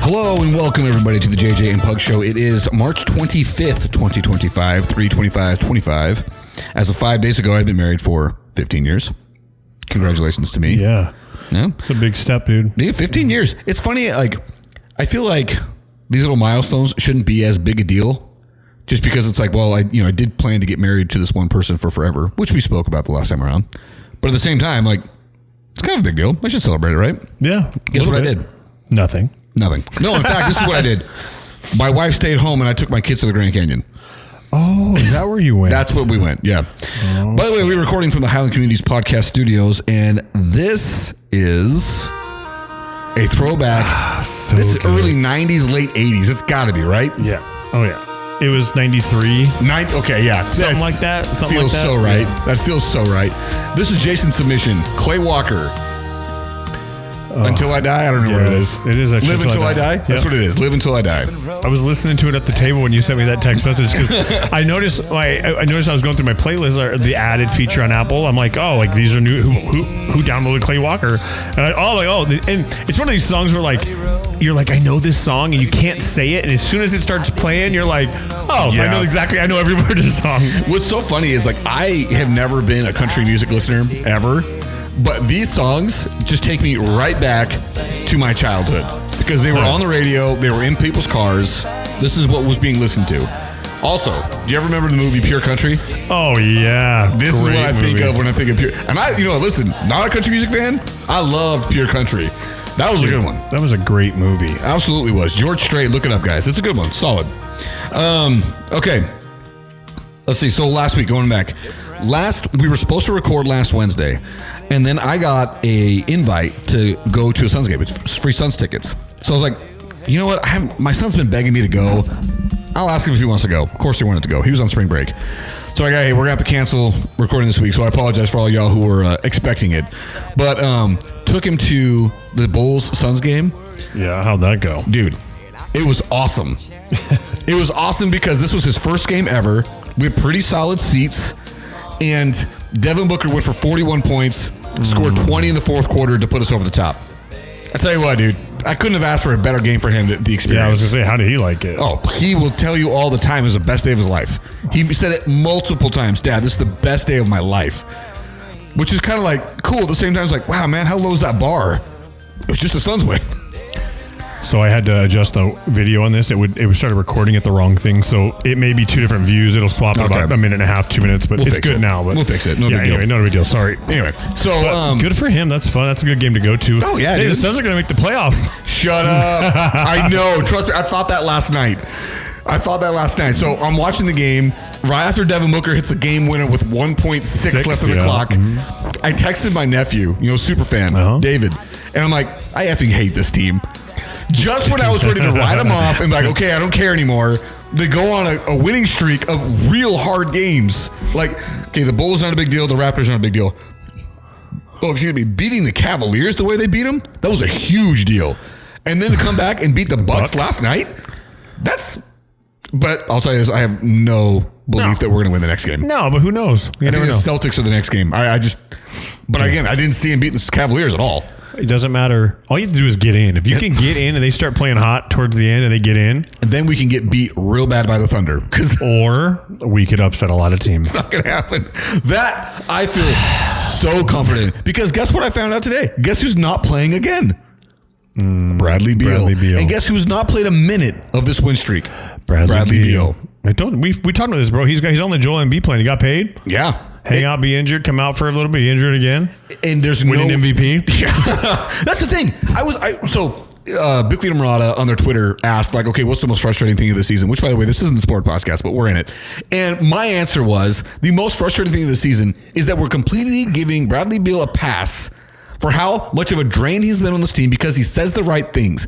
Hello and welcome everybody to the JJ and Pug Show. It is March 25th, 2025, 3/25/25. As of 5 days ago, I've been married for 15 years. Congratulations to me. Yeah. Yeah. It's a big step, dude. Yeah, 15 years. It's funny, like, I feel like these little milestones shouldn't be as big a deal just because it's like, well, I did plan to get married to this one person for forever, which we spoke about the last time around. But at the same time, like, it's kind of a big deal. I should celebrate it, right? Yeah. Guess what I did? Nothing. No, in fact, this is what I did. My wife stayed home and I took my kids to the Grand Canyon. Oh, is that where you went? That's where we went, yeah. Oh, by the way, we're recording from the Highland Communities Podcast Studios, and this is a throwback. This is early 90s, late 80s. It's got to be, right? Yeah. Oh, yeah. It was 93. Okay, yeah. Something like that. Something feels like that. so right. Yeah. That feels so right. This is Jason's submission. Clay Walker. Until I Die? I don't know what it is. It is actually Live Until I Die? That's what it is. Live Until I Die. I was listening to it at the table when you sent me that text message because I noticed I was going through my playlist, or the added feature on Apple. I'm like, oh, like these are new. Who downloaded Clay Walker? And and it's one of these songs where you're like, I know this song, and you can't say it, and as soon as it starts playing, you're like, oh, yeah. I know every word of the song. What's so funny is I have never been a country music listener ever. But these songs just take me right back to my childhood because they were on the radio. They were in people's cars. This is what was being listened to. Also, do you ever remember the movie Pure Country? Oh, yeah. This is what I think of when I think of Pure. And listen, not a country music fan. I loved Pure Country. That was a good one. That was a great movie. Absolutely was. George Strait, look it up, guys. It's a good one. Solid. Okay. Let's see. So last week, going back. We were supposed to record last Wednesday, and then I got a invite to go to a Suns game. It's free Suns tickets. So I was like, you know what? My son's been begging me to go. I'll ask him if he wants to go. Of course he wanted to go. He was on spring break. So I go, hey, we're going to have to cancel recording this week, so I apologize for all y'all who were expecting it. But took him to the Bulls-Suns game. Yeah, how'd that go? Dude, it was awesome. It was awesome because this was his first game ever. We had pretty solid seats. And Devin Booker went for 41 points, scored 20 in the fourth quarter to put us over the top. I tell you what, dude, I couldn't have asked for a better game for him, the experience. Yeah, I was going to say, how did he like it? Oh, he will tell you all the time it was the best day of his life. He said it multiple times. Dad, this is the best day of my life. Which is kind of like cool. At the same time, it's like, wow, man, how low is that bar? It was just a Suns win. So I had to adjust the video on this. It started recording at the wrong thing, so it may be two different views. It'll swap in about a minute and a half, 2 minutes, but it's good now. But we'll fix it. No big deal. Anyway, not a big deal. Sorry. Anyway, so good for him. That's fun. That's a good game to go to. Oh yeah, dude. The Suns are going to make the playoffs. Shut up. I know. Trust me. I thought that last night. So I'm watching the game. Right after Devin Booker hits a game winner with 1.6 left on the clock, I texted my nephew, super fan, David, and I'm like, I effing hate this team. Just when I was ready to write them off and like, okay, I don't care anymore, they go on a winning streak of real hard games. Like, okay, the Bulls not a big deal, the Raptors not a big deal. Oh, excuse me, beating the Cavaliers the way they beat them, that was a huge deal. And then to come back and beat the Bucks last night, but I'll tell you this, I have no belief that we're going to win the next game. No, but who knows? I think the Celtics are the next game. Again, I didn't see him beat the Cavaliers at all. It doesn't matter. All you have to do is get in. If you can get in and they start playing hot towards the end and they get in. And then we can get beat real bad by the Thunder. Or we could upset a lot of teams. It's not going to happen. That, I feel so confident. Because guess what I found out today? Guess who's not playing again? Bradley Beal. And guess who's not played a minute of this win streak? Bradley Beal. We talked about this, bro. He's on the Joel Embiid plan. He got paid. Yeah. Hang out, be injured, come out for a little bit, be injured again. And there's win an MVP. Yeah. That's the thing. Bickley and Murata on their Twitter asked, like, okay, what's the most frustrating thing of the season? Which, by the way, this isn't the sport podcast, but we're in it. And my answer was, the most frustrating thing of the season is that we're completely giving Bradley Beal a pass for how much of a drain he's been on this team because he says the right things.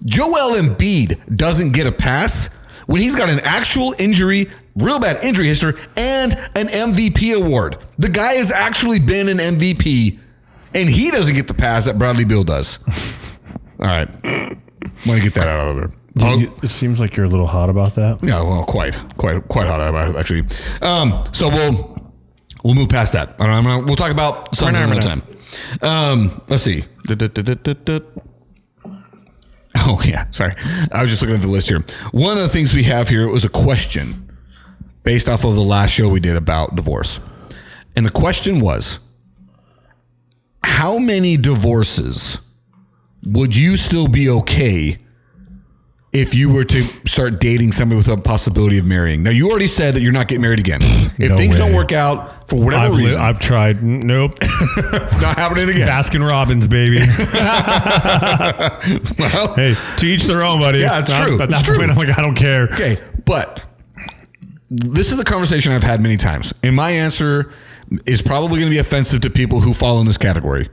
Joel Embiid doesn't get a pass when he's got an actual injury, real bad injury history, and an MVP award. The guy has actually been an MVP, and he doesn't get the pass that Bradley Beal does. All right. Want to get that out of there. It seems like you're a little hot about that. Yeah, well, quite hot about it, actually. So we'll move past that. We'll talk about something another time. Let's see. Oh, yeah. Sorry. I was just looking at the list here. One of the things we have here was a question based off of the last show we did about divorce. And the question was, how many divorces would you still be okay if you were to start dating somebody with a possibility of marrying? Now, you already said that you're not getting married again. If No things way. don't work out for whatever reason. I've tried. Nope. It's not happening again. Baskin Robbins, baby. Well, Hey, to each their own, buddy. Yeah, it's true. At It's that true. point, I'm like, I don't care. okay, but this is the conversation I've had many times. And my answer is probably going to be offensive to people who fall in this category.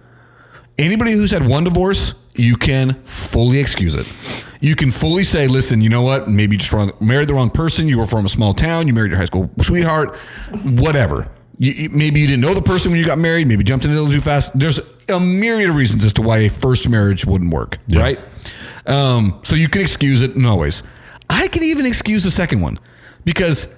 Anybody who's had one divorce, you can fully excuse it. You can fully say, listen, you know what? Maybe you just married the wrong person. You were from a small town. You married your high school sweetheart. Whatever. Maybe you didn't know the person when you got married. Maybe jumped in a little too fast. There's a myriad of reasons as to why a first marriage wouldn't work, right? So you can excuse it in always. I can even excuse the second one because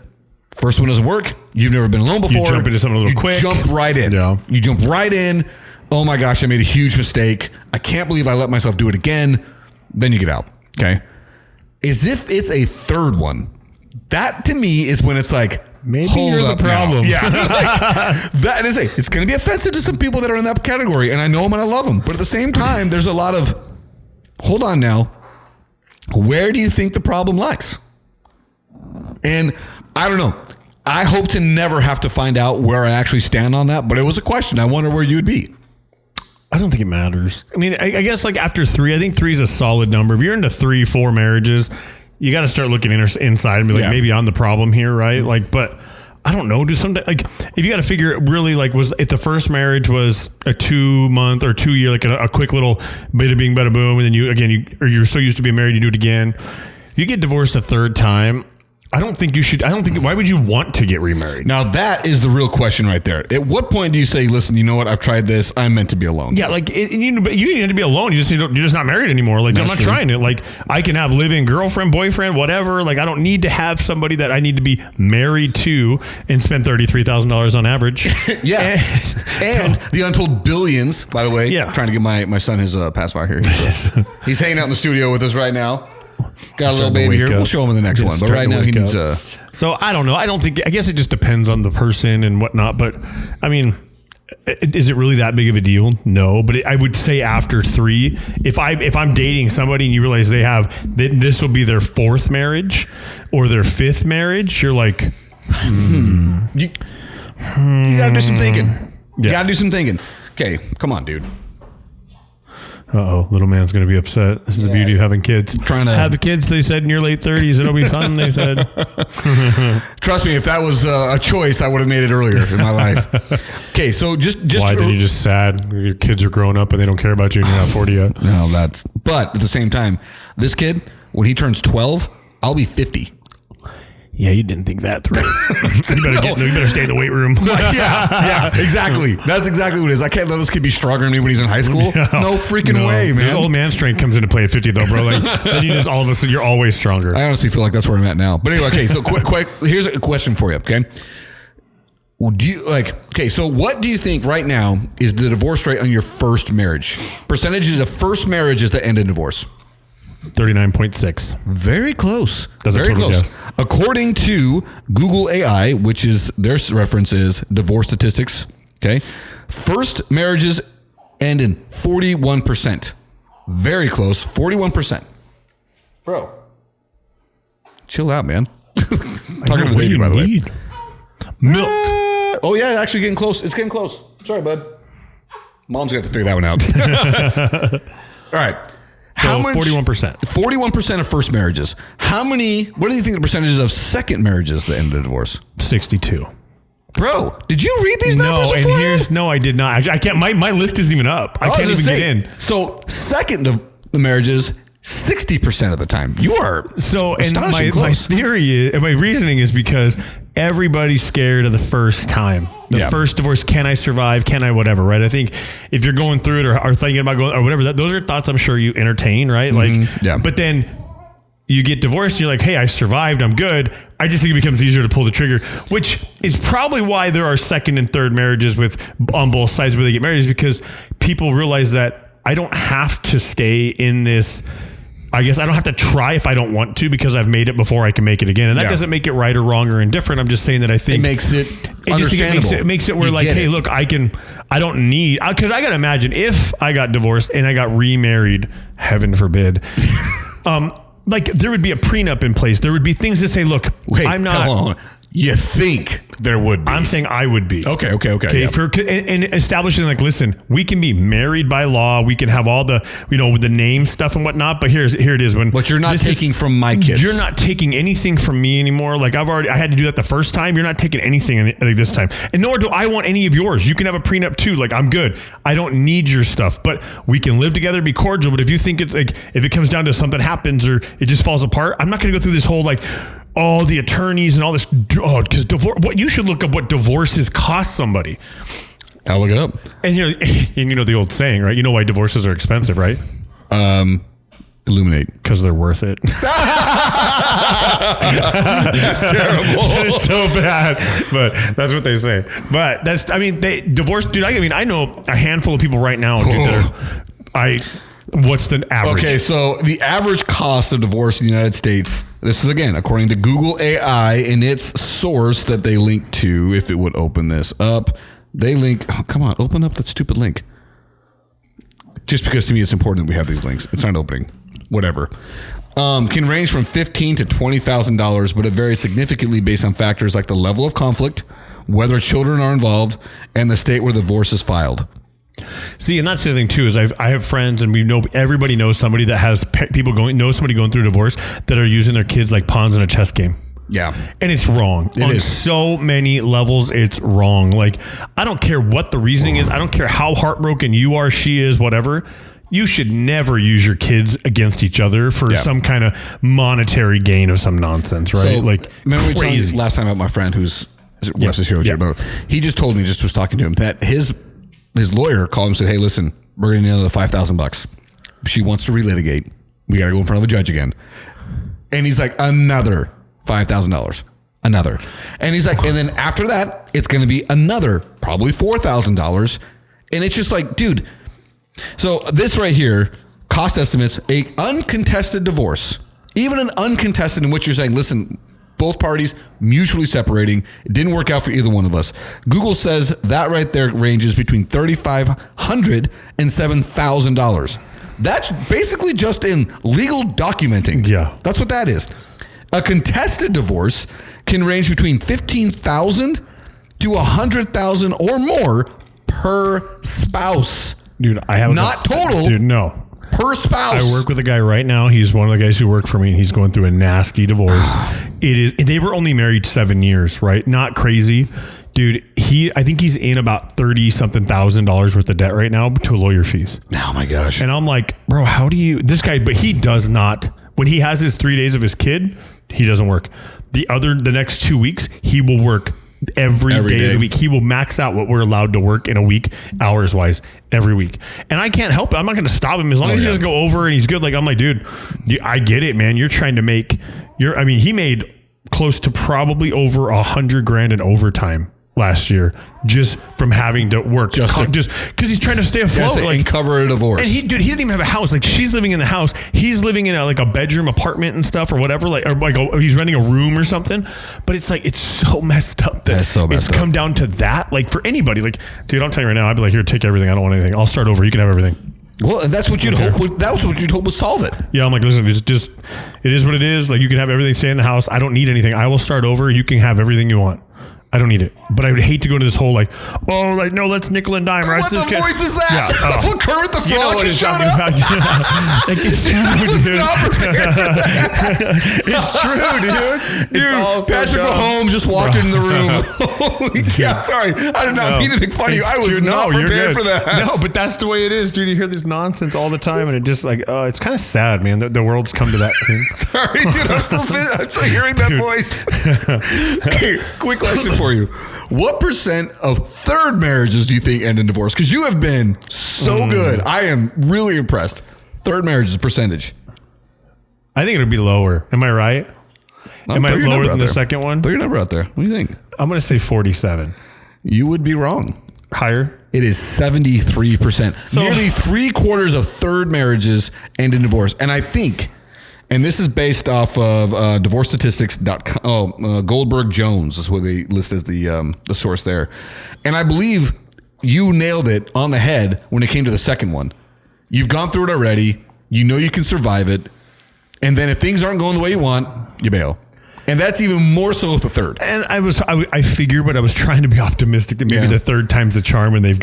first one doesn't work. You've never been alone before. You jump into something a little quick. Jump right in. Yeah. You jump right in. Oh my gosh, I made a huge mistake. I can't believe I let myself do it again. Then you get out. Okay. As if it's a third one. That to me is when it's like, maybe hold you're the up now. problem. Yeah. Like, that is it. It's going to be offensive to some people that are in that category. And I know them and I love them. But at the same time, there's a lot of, hold on now. Where do you think the problem lies? And I don't know. I hope to never have to find out where I actually stand on that. But it was a question. I wonder where you would be. I don't think it matters. I mean, I guess like after 3, I think 3 is a solid number. If you're into 3, 4 marriages, you got to start looking inside and be like, maybe I'm the problem here, right? Like, but I don't know. Do something like if you got to figure it really like if the first marriage was a 2-month or 2 year, like a quick little bada bing, bada boom, and then you're so used to being married, you do it again. You get divorced a third time. I don't think you should. Why would you want to get remarried? Now, that is the real question right there. At what point do you say, listen, you know what? I've tried this. I'm meant to be alone. Yeah, like you need to be alone. You're just not married anymore. Like I'm not trying it. Like I can have living girlfriend, boyfriend, whatever. Like I don't need to have somebody that I need to be married to and spend $33,000 on average. Yeah. And the untold billions, by the way. Yeah. Trying to get my son his pacifier here. He's hanging out in the studio with us right now. Got a little baby here. We'll show him in the next one. But right now he needs a... So I don't know. I guess it just depends on the person and whatnot. But I mean, is it really that big of a deal? No. But I would say after 3, if I'm dating somebody and you realize this will be their 4th marriage or their 5th marriage, you're like, You got to do some thinking. You got to do some thinking. Okay, come on, dude. Uh-oh, little man's going to be upset. This is the beauty of having kids. Trying to have kids, they said, in your late 30s. It'll be fun, they said. Trust me, if that was a choice, I would have made it earlier in my life. Okay, so just why are you just sad? Your kids are growing up and they don't care about you and you're not 40 yet. No, but at the same time, this kid, when he turns 12, I'll be 50. Yeah, you didn't think that through. You better stay in the weight room. yeah, exactly. That's exactly what it is. I can't let this kid be stronger than me when he's in high school. No freaking way, man. His old man strength comes into play at 50 though, bro. Like, then you just all of a sudden you're always stronger. I honestly feel like that's where I'm at now. But anyway, okay. So quick, here's a question for you. Okay. Well, so what do you think right now is the divorce rate on your first marriage? Percentages of first marriages that end in divorce. 39.6. Very close. That's very a total close. guess. According to Google AI, which is their reference is divorce statistics. Okay. First marriages end in 41%. Very close. 41%. Bro. Chill out, man. Talking to the baby, by the way. Milk. Oh, yeah. Actually getting close. It's getting close. Sorry, bud. Mom's going to have to figure that one out. All right. How much? 41%. 41% of first marriages. What do you think the percentages of second marriages that end in divorce? 62. Bro, did you read these numbers beforehand? No, I did not. I can't. My list isn't even up. I can't even get in. So second of the marriages, 60% of the time. You are and my theory is, and my reasoning is because everybody's scared of the first time. The first divorce, can I survive? Can I whatever, right? I think if you're going through it or thinking about going or whatever, those are thoughts I'm sure you entertain, right? But then you get divorced and you're like, hey, I survived. I'm good. I just think it becomes easier to pull the trigger, which is probably why there are second and third marriages on both sides where they get married, is because people realize that I don't have to stay in this I guess I don't have to try if I don't want to, because I've made it before I can make it again. And that doesn't make it right or wrong or indifferent. I'm just saying that I think it makes it understandable. It makes it where like, hey, look, I don't need, because I got to imagine if I got divorced and I got remarried, heaven forbid, like there would be a prenup in place. There would be things that say, look, wait, I'm not. Hold on. You think there would be? I'm saying I would be. Okay. Yeah. And establishing like, listen, we can be married by law. We can have all the, the name stuff and whatnot. But here it is. But you're not taking from my kids. You're not taking anything from me anymore. Like I had to do that the first time. You're not taking anything like this time. And nor do I want any of yours. You can have a prenup too. Like I'm good. I don't need your stuff, but we can live together, be cordial. But if you think it's like, if it comes down to something happens or it just falls apart, I'm not going to go through this whole like, all the attorneys and all this, because divorce. What you should look up what divorces cost somebody. I'll look it up. And you know the old saying, right? You know why divorces are expensive, right? Illuminate. Because they're worth it. That's terrible. It's so bad, but that's what they say. But they divorce, dude. I know a handful of people right now, dude. What's the average? Okay, so the average cost of divorce in the United States, this is again, according to Google AI and its source that they link to, if it would open this up, they link, come on, open up that stupid link. Just because to me it's important that we have these links. It's not opening. Whatever. Can range from $15,000 to $20,000, but it varies significantly based on factors like the level of conflict, whether children are involved, and the state where the divorce is filed. See, and that's the other thing too, is I have friends, and everybody knows somebody that has people somebody going through divorce that are using their kids like pawns in a chess game. Yeah. And it's wrong. It is. So many levels, it's wrong. Like, I don't care what the reasoning is. I don't care how heartbroken you are, she is, whatever. You should never use your kids against each other for some kind of monetary gain of some nonsense, right? So, like, remember we crazy. talked last time about my friend who's watched the show. He just told me, just was talking to him, that his lawyer called him and said, hey, listen, we're going to need another $5,000. She wants to relitigate. We got to go in front of a judge again. And he's like, another $5,000. Another. And he's like, and then after that, it's going to be another probably $4,000. And it's just like, dude. So this right here, cost estimates, a uncontested divorce, even an uncontested in which you're saying, listen, both parties mutually separating. It didn't work out for either one of us. Google says that right there ranges between $3,500 and $7,000. That's basically just in legal documenting. Yeah. That's what that is. A contested divorce can range between $15,000 to $100,000 or more per spouse. Dude, I have not total. Dude, no. Per spouse. I work with a guy right now. He's one of the guys who work for me, and he's going through a nasty divorce. They were only married 7 years, right? Not crazy. Dude, I think he's in about $30,000 worth of debt right now to lawyer fees. Oh my gosh. And I'm like, bro, how do you, but he does not, when he has his 3 days of his kid, he doesn't work. The next 2 weeks, he will work every day of the week. He will max out what we're allowed to work in a week, hours wise, every week. And I can't help it. I'm not going to stop him as long as he doesn't go over and he's good. Like, I'm like, dude, I get it, man. You're trying to make he made close to probably over $100,000 in overtime last year just from having to work just because he's trying to stay afloat, and cover a divorce. And he didn't even have a house. Like, she's living in the house, he's living in a bedroom apartment and stuff or whatever, he's renting a room or something. But it's like, it's so messed up that it's come down to that. Like, for anybody, like, dude, I'm telling you right now, I'd be like, here, take everything. I don't want anything. I'll start over. You can have everything. Well, and that's what you'd hope. That's what you'd hope would solve it. Yeah, I'm like, listen, it is what it is. Like, you can have everything, stay in the house. I don't need anything. I will start over. You can have everything you want. I don't need it. But I would hate to go into this whole no, let's nickel and dime. Right? What the voice is that? Yeah, What Kermit the Frog just showed up? Like, it's true, dude. It's true, dude. Dude, Patrick Mahomes just walked in the room. Holy cow. Sorry. I did not mean to make fun of you. I was not prepared for that. No, but that's the way it is, dude. You hear this nonsense all the time, and it just it's kind of sad, man. The world's come to that thing. Sorry, dude. I'm still hearing that voice. Okay, quick question for you. What percent of third marriages do you think end in divorce? Because you have been so good. I am really impressed. Third marriages percentage. I think it would be lower. Am I right? Am I lower than the second one? Throw your number out there. What do you think? I'm going to say 47. You would be wrong. Higher? It is 73%. So, nearly 3/4 of third marriages end in divorce. And I think And this is based off of divorcestatistics.com. Goldberg Jones is what they list as the source there. And I believe you nailed it on the head when it came to the second one. You've gone through it already. You know you can survive it. And then if things aren't going the way you want, you bail. And that's even more so with the third. And I figured, but I was trying to be optimistic that maybe the third time's the charm and they've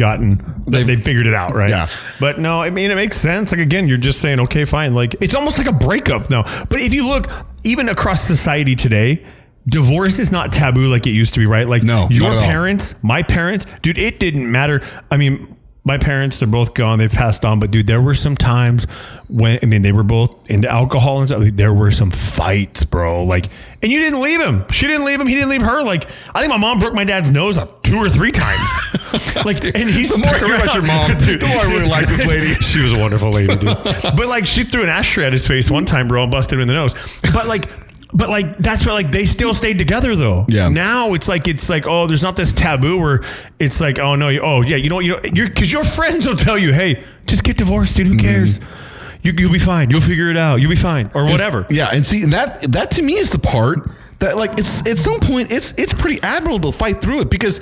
figured it out, right? Yeah. But no, I mean, it makes sense. Like, again, you're just saying, okay, fine. Like, it's almost like a breakup now. But if you look, even across society today, divorce is not taboo like it used to be, right? Like, no, your parents, my parents, dude, it didn't matter. I mean, my parents, they're both gone. They passed on. But dude, there were some times when, I mean, they were both into alcohol and stuff. There were some fights, bro. Like, and you didn't leave him. She didn't leave him. He didn't leave her. Like, I think my mom broke my dad's nose 2 or 3 times. Like, and he's the more I hear about your mom, dude, the more I really like this lady. She was a wonderful lady, dude. But like, she threw an ashtray at his face one time, bro, and busted him in the nose. But like, that's where, like, they still stayed together though. Yeah. Now it's like, oh, there's not this taboo where it's like, oh no, because your friends will tell you, hey, just get divorced, dude. Who cares? You'll be fine. You'll figure it out. You'll be fine, or whatever. Yeah, and see, that to me is the part that, like, it's at some point it's pretty admirable to fight through it, because,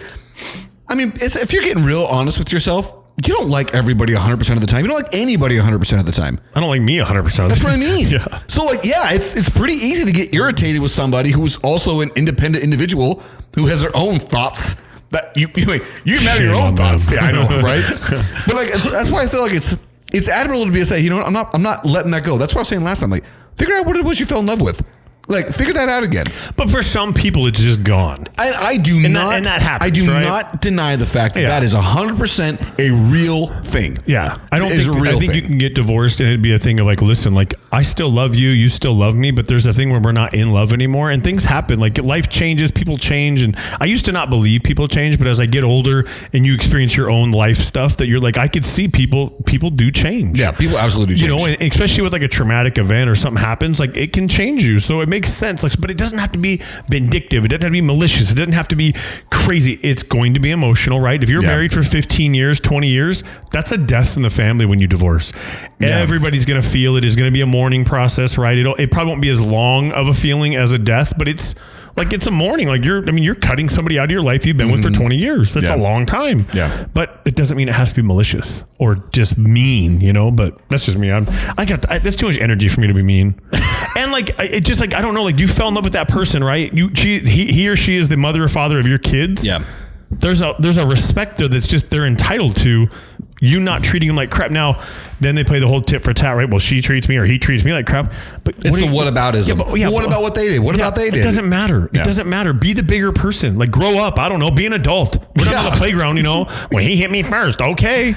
I mean, if you're getting real honest with yourself, you don't like everybody 100% of the time. You don't like anybody 100% of the time. I don't like me 100% of the time. That's what I mean. Yeah. So, like, yeah, it's pretty easy to get irritated with somebody who's also an independent individual who has their own thoughts. That you get mad at your own thoughts. Yeah, I know, right? But like, that's why I feel like it's admirable to be able to say, you know what, I'm not letting that go. That's what I was saying last time. Like, figure out what it was you fell in love with. Like, figure that out again. But for some people, it's just gone. I do not. That happens, I do right? not deny the fact that that is 100% a real thing. Yeah, I think you can get divorced and it'd be a thing of like, listen, like, I still love you, you still love me, but there's a thing where we're not in love anymore, and things happen. Like, life changes, people change, and I used to not believe people change, but as I get older and you experience your own life stuff, that you're like, I could see people do change. Yeah, people absolutely do change. You know, and especially with like a traumatic event or something happens, like, it can change you. So it makes sense, like, but it doesn't have to be vindictive. It doesn't have to be malicious. It doesn't have to be crazy. It's going to be emotional, right? If you're married for 15 years, 20 years, that's a death in the family when you divorce. Yeah. Everybody's going to feel it. It's going to be a mourning process, right? It probably won't be as long of a feeling as a death, but it's like, it's a mourning. Like, you're cutting somebody out of your life you've been with for 20 years. That's a long time. Yeah. But it doesn't mean it has to be malicious or just mean, you know, but that's just me. That's too much energy for me to be mean. And like, it just, like, I don't know, like, you fell in love with that person, right? He or she is the mother or father of your kids. Yeah. There's a respect there that's just, they're entitled to you not treating them like crap. Now, then they play the whole tit for tat, right? Well, she treats me or he treats me like crap. But it's the whataboutism. What about what they did? What about they did? It doesn't matter. It doesn't matter. Be the bigger person. Like, grow up. I don't know. Be an adult. We're not on the playground, you know. Well, he hit me first. Okay.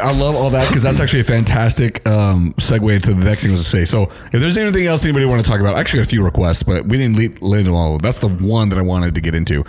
I love all that, because that's actually a fantastic segue into the next thing I was to say. So if there's anything else anybody want to talk about, I actually got a few requests, but we didn't lead them all. That's the one that I wanted to get into.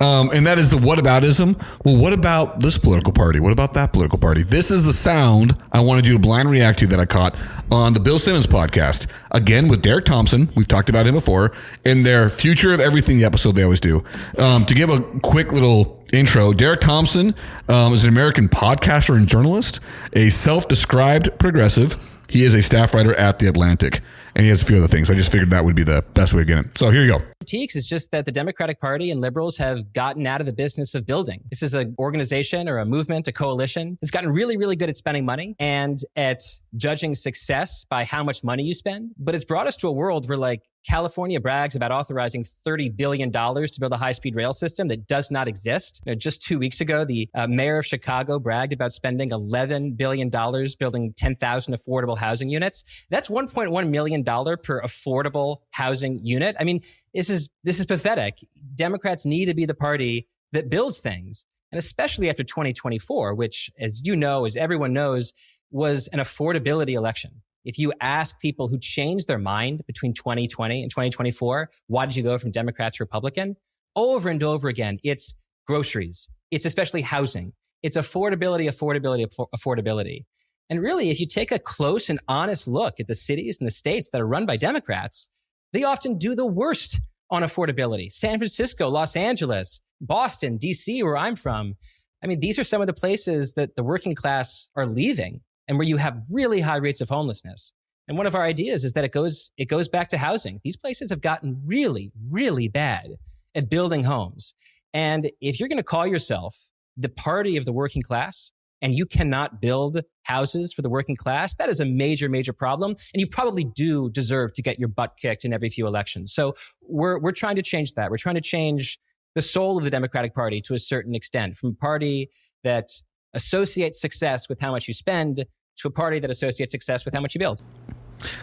And that is the whataboutism. Well, what about this political party? What about that political party? This is the sound I wanted you to blind react to that I caught on the Bill Simmons podcast. Again, with Derek Thompson. We've talked about him before in their Future of Everything episode they always do. To give a quick little intro, Derek Thompson is an American podcaster and journalist, a self-described progressive. He is a staff writer at The Atlantic, and he has a few other things. I just figured that would be the best way of getting it. So here you go. Critiques is just that the Democratic Party and liberals have gotten out of the business of building. This is an organization or a movement, a coalition that's gotten really, really good at spending money and at judging success by how much money you spend. But it's brought us to a world where, like, California brags about authorizing $30 billion to build a high-speed rail system that does not exist. You know, just 2 weeks ago, the mayor of Chicago bragged about spending $11 billion building 10,000 affordable housing units. That's $1.1 million per affordable housing unit. I mean, this is pathetic. Democrats need to be the party that builds things. And especially after 2024, which, as you know, as everyone knows, was an affordability election. If you ask people who changed their mind between 2020 and 2024, why did you go from Democrat to Republican? Over and over again, it's groceries. It's especially housing. It's affordability. And really, if you take a close and honest look at the cities and the states that are run by Democrats, they often do the worst on affordability. San Francisco, Los Angeles, Boston, DC, where I'm from. I mean, these are some of the places that the working class are leaving and where you have really high rates of homelessness. And one of our ideas is that it goes back to housing. These places have gotten really, really bad at building homes. And if you're going to call yourself the party of the working class and you cannot build houses for the working class, that is a major, major problem. And you probably do deserve to get your butt kicked in every few elections. So we're trying to change that. We're trying to change the soul of the Democratic Party to a certain extent, from a party that associates success with how much you spend to a party that associates success with how much you build.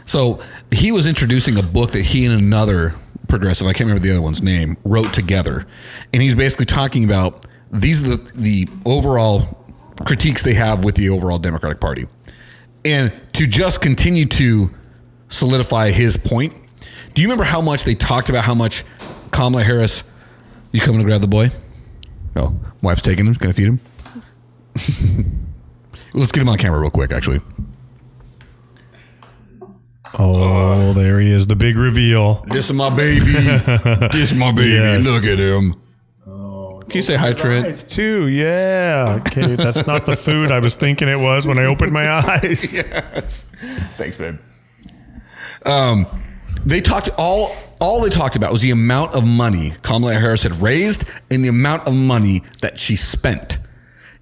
So he was introducing a book that he and another progressive, I can't remember the other one's name, wrote together. And he's basically talking about these are the overall critiques they have with the overall Democratic Party. And to just continue to solidify his point, do you remember how much they talked about how much Kamala Harris, you coming to grab the boy? Oh, wife's taking him, gonna feed him. Let's get him on camera real quick, actually. Oh, there he is. The big reveal. This is my baby. This is my baby. Yes. Look at him. Can you say hi, Trent? It's two. Yeah. Okay. That's not the food I was thinking it was when I opened my eyes. Yes. Thanks, babe. They talked all they talked about was the amount of money Kamala Harris had raised and the amount of money that she spent.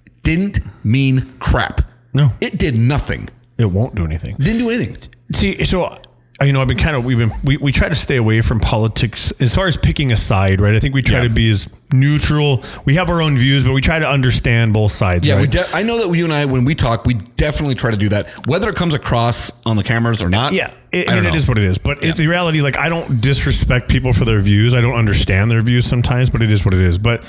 It didn't mean crap. No. It did nothing. It won't do anything. Didn't do anything. See, so I've been kind of we try to stay away from politics as far as picking a side, right? I think we try to be as neutral. We have our own views, but we try to understand both sides. Yeah, right? I know that you and I, when we talk, we definitely try to do that, whether it comes across on the cameras or not. Yeah, it is what it is. But the reality, like, I don't disrespect people for their views. I don't understand their views sometimes, but it is what it is. But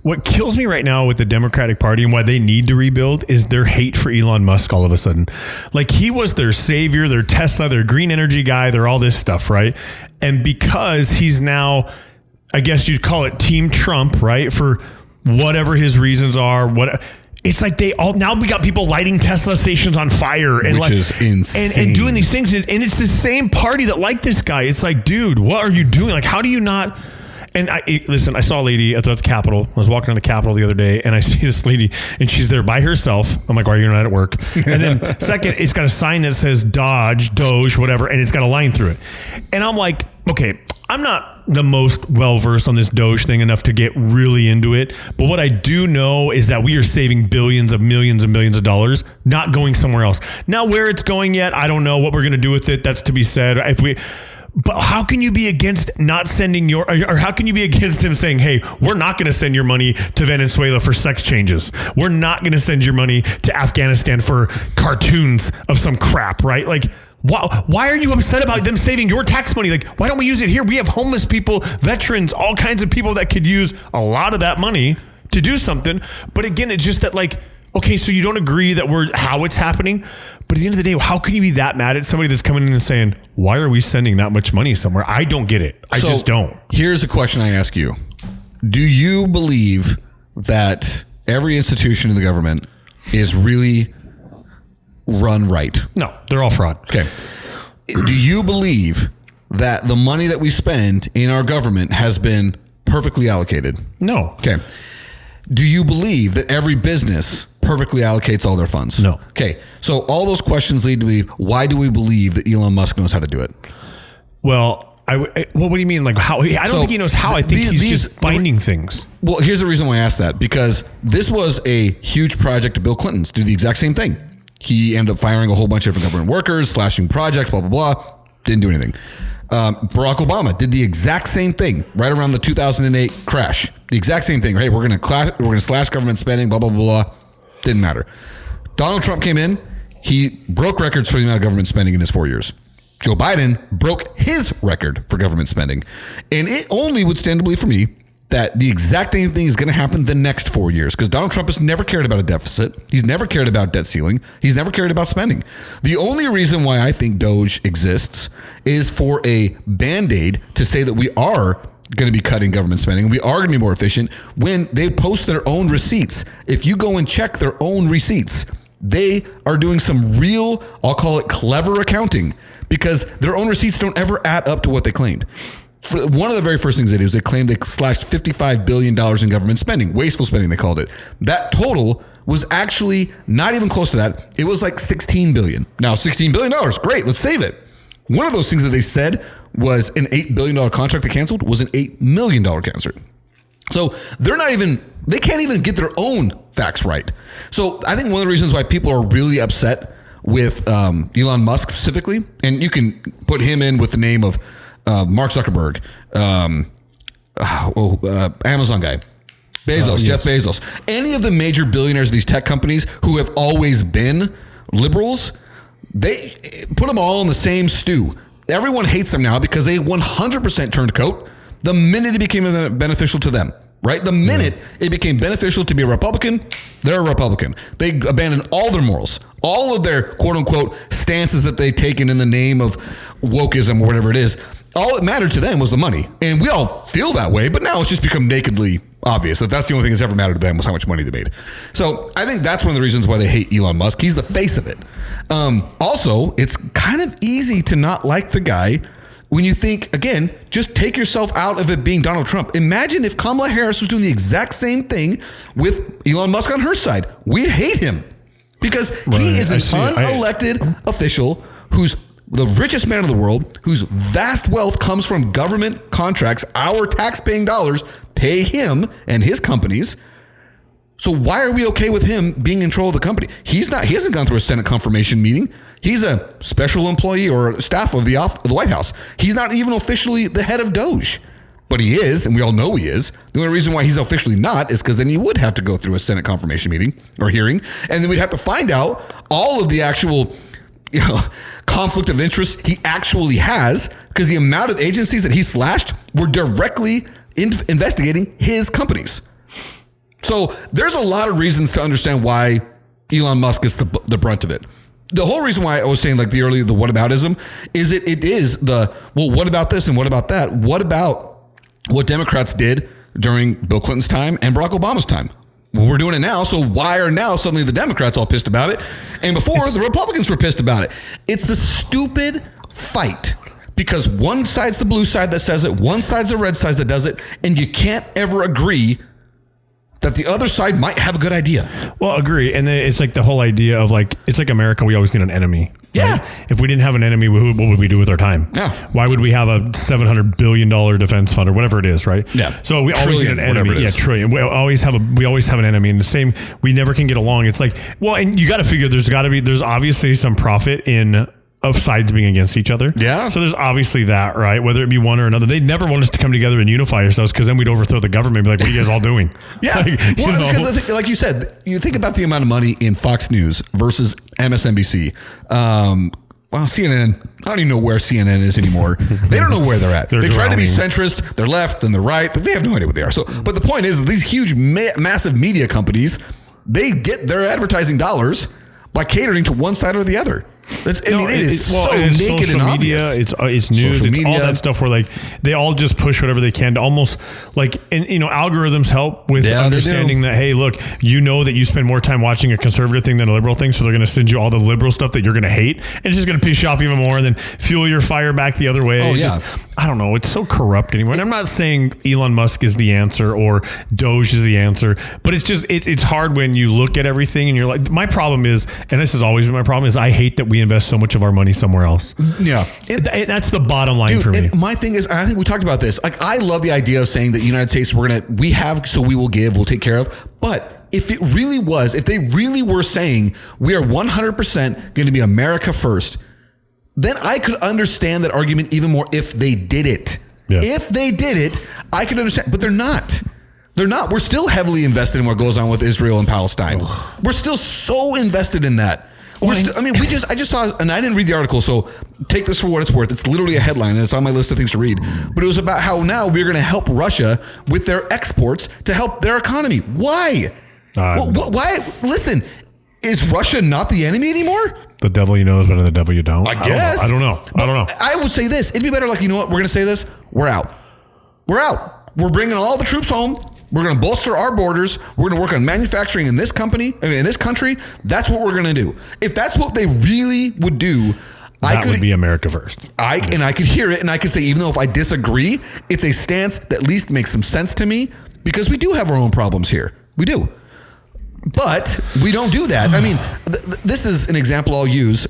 what kills me right now with the Democratic Party and why they need to rebuild is their hate for Elon Musk all of a sudden. Like, he was their savior, their Tesla, their green energy guy, their all this stuff, right? And because he's now, I guess you'd call it Team Trump, right? For whatever his reasons are, it's like now we got people lighting Tesla stations on fire and which is insane. And doing these things. And it's the same party that liked this guy. It's like, dude, what are you doing? Like, how do you not... And listen, I saw a lady at the Capitol. I was walking to the Capitol the other day and I see this lady and she's there by herself. I'm like, why are you not at work? And then second, it's got a sign that says Doge, whatever. And it's got a line through it. And I'm like, okay, I'm not the most well-versed on this Doge thing enough to get really into it. But what I do know is that we are saving billions of millions and millions of dollars, not going somewhere else. Now, where it's going yet, I don't know what we're going to do with it. That's to be said. But how can you be against not sending or how can you be against him saying, hey, we're not going to send your money to Venezuela for sex changes. We're not going to send your money to Afghanistan for cartoons of some crap, right? Like, why are you upset about them saving your tax money? Like, why don't we use it here? We have homeless people, veterans, all kinds of people that could use a lot of that money to do something. But again, it's just that, like, okay, so you don't agree that how it's happening, but at the end of the day, how can you be that mad at somebody that's coming in and saying, why are we sending that much money somewhere? I don't get it. I just don't. Here's a question I ask you. Do you believe that every institution in the government is really run right? No, they're all fraud. Okay. Do you believe that the money that we spend in our government has been perfectly allocated? No. Okay. Do you believe that every business perfectly allocates all their funds? No. Okay. So all those questions lead to believe, why do we believe that Elon Musk knows how to do it? Well, what do you mean? Like, how? I don't think he knows how. I think he's just finding things. Well, here's the reason why I asked that, because this was a huge project of Bill Clinton's to do the exact same thing. He ended up firing a whole bunch of different government workers, slashing projects, blah, blah, blah. Didn't do anything. Barack Obama did the exact same thing right around the 2008 crash. The exact same thing. Hey, we're going to slash government spending, blah, blah, blah, blah. Didn't matter. Donald Trump came in. He broke records for the amount of government spending in his 4 years. Joe Biden broke his record for government spending. And it only would stand to believe for me that the exact same thing is going to happen the next 4 years, because Donald Trump has never cared about a deficit. He's never cared about debt ceiling. He's never cared about spending. The only reason why I think Doge exists is for a Band-Aid to say that we are going to be cutting government spending. We are going to be more efficient when they post their own receipts. If you go and check their own receipts, they are doing some real, I'll call it clever accounting, because their own receipts don't ever add up to what they claimed. One of the very first things they claimed they slashed $55 billion in government spending, wasteful spending, they called it. That total was actually not even close to that. It was like $16 billion. Now, $16 billion, great, let's save it. One of those things that they said was an $8 billion contract they canceled was an $8 million contract. So they can't even get their own facts right. So I think one of the reasons why people are really upset with Elon Musk specifically, and you can put him in with the name of Mark Zuckerberg, Amazon guy, Bezos, Jeff Bezos, any of the major billionaires of these tech companies who have always been liberals, they put them all in the same stew. Everyone hates them now because they 100% turned coat the minute it became beneficial to them, right? The minute it became beneficial to be a Republican, they're a Republican. They abandoned all their morals, all of their quote unquote stances that they'd taken in the name of wokeism or whatever it is. All that mattered to them was the money. And we all feel that way, but now it's just become nakedly obvious that that's the only thing that's ever mattered to them was how much money they made. So I think that's one of the reasons why they hate Elon Musk. He's the face of it. Also, it's kind of easy to not like the guy when you think, again, just take yourself out of it being Donald Trump. Imagine if Kamala Harris was doing the exact same thing with Elon Musk on her side. We'd hate him because he is an unelected official who's the richest man in the world, whose vast wealth comes from government contracts. Our tax-paying dollars pay him and his companies. So why are we okay with him being in control of the company? He hasn't gone through a Senate confirmation meeting. He's a special employee or staff of the White House. He's not even officially the head of Doge, but he is, and we all know he is. The only reason why he's officially not is because then he would have to go through a Senate confirmation meeting or hearing, and then we'd have to find out all of the actual conflict of interest he actually has, because the amount of agencies that he slashed were directly investigating his companies. So there's a lot of reasons to understand why Elon Musk gets the brunt of it. The whole reason why I was saying like the whataboutism is it is what about this and what about that? What about what Democrats did during Bill Clinton's time and Barack Obama's time? Well, we're doing it now, so why are now suddenly the Democrats all pissed about it? And before, the Republicans were pissed about it. It's the stupid fight because one side's the blue side that says it, one side's the red side that does it, and you can't ever agree that the other side might have a good idea. Well, agree. And then it's like the whole idea of like, it's like America, we always need an enemy. Yeah. Right? If we didn't have an enemy, what would we do with our time? Yeah. Why would we have a $700 billion defense fund or whatever it is, right? Yeah. So we always need an enemy. Yeah, trillion. We always have an enemy. And the same, we never can get along. It's like, well, and you got to figure there's obviously some profit of sides being against each other. Yeah. So there's obviously that, right? Whether it be one or another. They'd never want us to come together and unify ourselves because then we'd overthrow the government and be like, what are you guys all doing? Yeah. Because like you said, you think about the amount of money in Fox News versus MSNBC. Well, CNN, I don't even know where CNN is anymore. They don't know where they're at. They try to be centrist. They're left and they're right. They have no idea what they are. So, but the point is, these huge, massive media companies, they get their advertising dollars by catering to one side or the other. It is so naked and obvious. It's news, it's all that stuff where like they all just push whatever they can to almost like, and algorithms help with understanding that, hey, look, that you spend more time watching a conservative thing than a liberal thing, so they're going to send you all the liberal stuff that you're going to hate, and it's just going to piss you off even more and then fuel your fire back the other way. Oh, yeah. I don't know. It's so corrupt anymore. And I'm not saying Elon Musk is the answer or Doge is the answer, but it's just, it's hard when you look at everything and you're like, my problem is, and this has always been my problem, is I hate that we invest so much of our money somewhere else. Yeah. That's the bottom line for me. My thing is, and I think we talked about this, like I love the idea of saying that the United States, we have, so we will give, we'll take care of. But if it really was, if they really were saying we are 100% going to be America first, then I could understand that argument even more if they did it. Yeah. If they did it, I could understand, but they're not. They're not. We're still heavily invested in what goes on with Israel and Palestine. We're still so invested in that. I just saw, and I didn't read the article, so take this for what it's worth. It's literally a headline, and it's on my list of things to read. But it was about how now we're going to help Russia with their exports to help their economy. Why? Why? Listen, is Russia not the enemy anymore? The devil you know is better than the devil you don't. I guess. I don't know. I would say this. It'd be better like, you know what? We're going to say this. We're out. We're bringing all the troops home. We're going to bolster our borders. We're going to work on manufacturing in this country. That's what we're going to do. If that's what they really would do, that would be America first. And I could hear it, and I could say, even though if I disagree, it's a stance that at least makes some sense to me because we do have our own problems here. We do. But we don't do that. I mean, this is an example I'll use,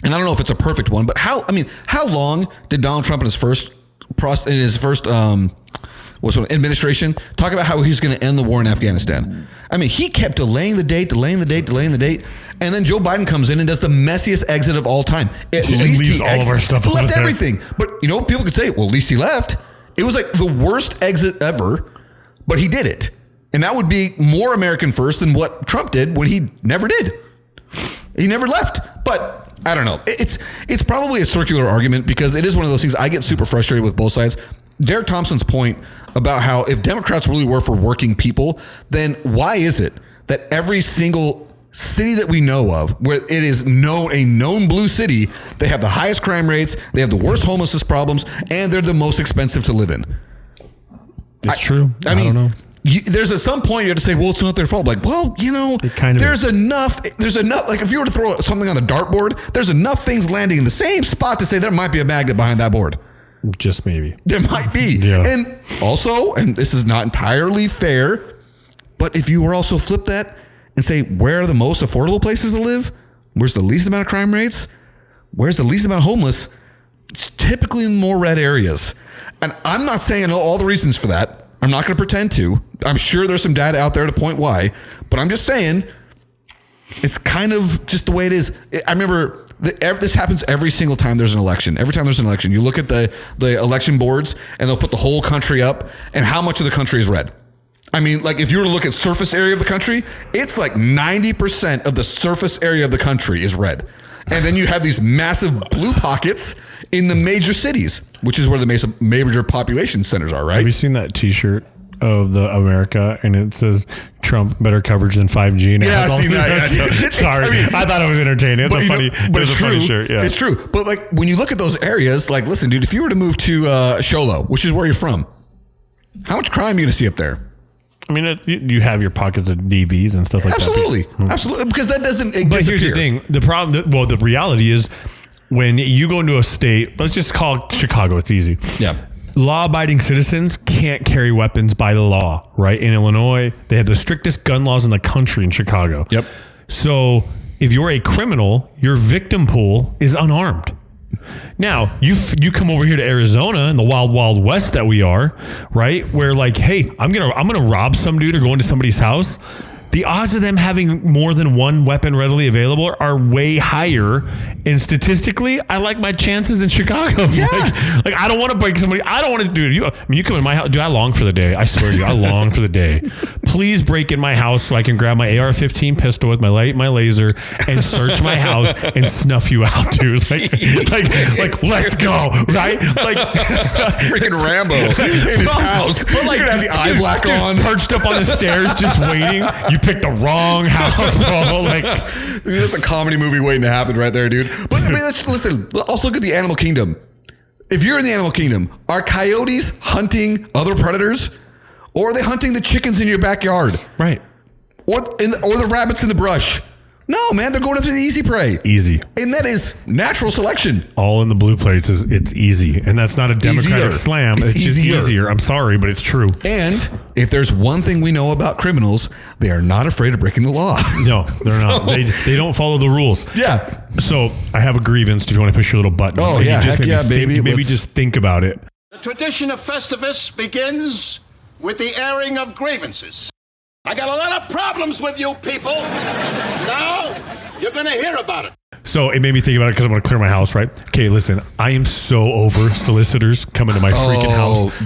and I don't know if it's a perfect one, but how long did Donald Trump in his first administration talk about how he's going to end the war in Afghanistan? I mean, he kept delaying the date, and then Joe Biden comes in and does the messiest exit of all time. At least he all of our stuff left everything. But you know, people could say, well, at least he left. It was like the worst exit ever, but he did it. And that would be more American first than what Trump did when he never did. He never left. But I don't know. It's probably a circular argument because it is one of those things I get super frustrated with both sides. Derek Thompson's point about how if Democrats really were for working people, then why is it that every single city that we know of, where it is a known blue city, they have the highest crime rates, they have the worst homelessness problems, and they're the most expensive to live in? It's true. I mean, don't know. There's at some point you have to say, well, it's not their fault. Like, well, you know, there's enough. Like if you were to throw something on the dartboard, there's enough things landing in the same spot to say there might be a magnet behind that board. Just maybe. There might be. Yeah. And also, and this is not entirely fair, but if you were also flip that and say, where are the most affordable places to live? Where's the least amount of crime rates? Where's the least amount of homeless? It's typically in more red areas. And I'm not saying I know all the reasons for that. I'm not going to pretend to. I'm sure there's some data out there to point why, but I'm just saying it's kind of just the way it is. I remember this happens every single time there's an election. Every time there's an election, you look at the election boards and they'll put the whole country up and how much of the country is red. I mean, like if you were to look at surface area of the country, it's like 90% of the surface area of the country is red. And then you have these massive blue pockets in the major cities, which is where the major population centers are, right? Have you seen that T-shirt of the America and it says Trump better coverage than 5G? And yeah, I've seen that. Sorry, I thought it was entertaining. It's a funny, but it's true. Funny shirt. Yeah. It's true. But like when you look at those areas, like listen, dude, if you were to move to Sholo, which is where you're from, how much crime are you going to see up there? I mean, you have your pockets of DVs and stuff like Absolutely. that. Absolutely. Because that doesn't But here's the thing. The problem, the reality is when you go into a state, let's just call it Chicago. It's easy. Yeah. Law-abiding citizens can't carry weapons by the law, right? In Illinois, they have the strictest gun laws in the country in Chicago. Yep. So if you're a criminal, your victim pool is unarmed. Now, you come over here to Arizona in the wild, wild west that we are, right? Where like, hey, I'm gonna rob some dude or go into somebody's house. The odds of them having more than one weapon readily available are way higher. And statistically, I like my chances in Chicago. Yeah. Like I don't want to break somebody. I don't want to do it. You come in my house. Dude, I long for the day. I swear to you, I long for the day. Please break in my house so I can grab my AR-15 pistol with my laser and search my house and snuff you out, dude. Like let's go, right? Like freaking Rambo in his house. But like, you're gonna have the eye black on, perched up on the stairs, just waiting. You picked the wrong house, bro. Like, dude, that's a comedy movie waiting to happen right there, dude. But I mean, listen. Also look at the animal kingdom. If you're in the animal kingdom, are coyotes hunting other predators, or are they hunting the chickens in your backyard? Right. Or the rabbits in the brush? No, man, they're going after the easy prey. Easy. And that is natural selection. All in the blue plates it's easy. And that's not a Democratic slam. It's just easier. I'm sorry, but it's true. And if there's one thing we know about criminals, they are not afraid of breaking the law. No, they're not. They don't follow the rules. Yeah. So I have a grievance if you want to push your little button. Oh, yeah. Just heck yeah, baby. Maybe just think about it. The tradition of Festivus begins with the airing of grievances. I got a lot of problems with you people. Now, you're going to hear about it. So it made me think about it because I'm going to clear my house, right? Okay, listen, I am so over solicitors coming to my freaking house.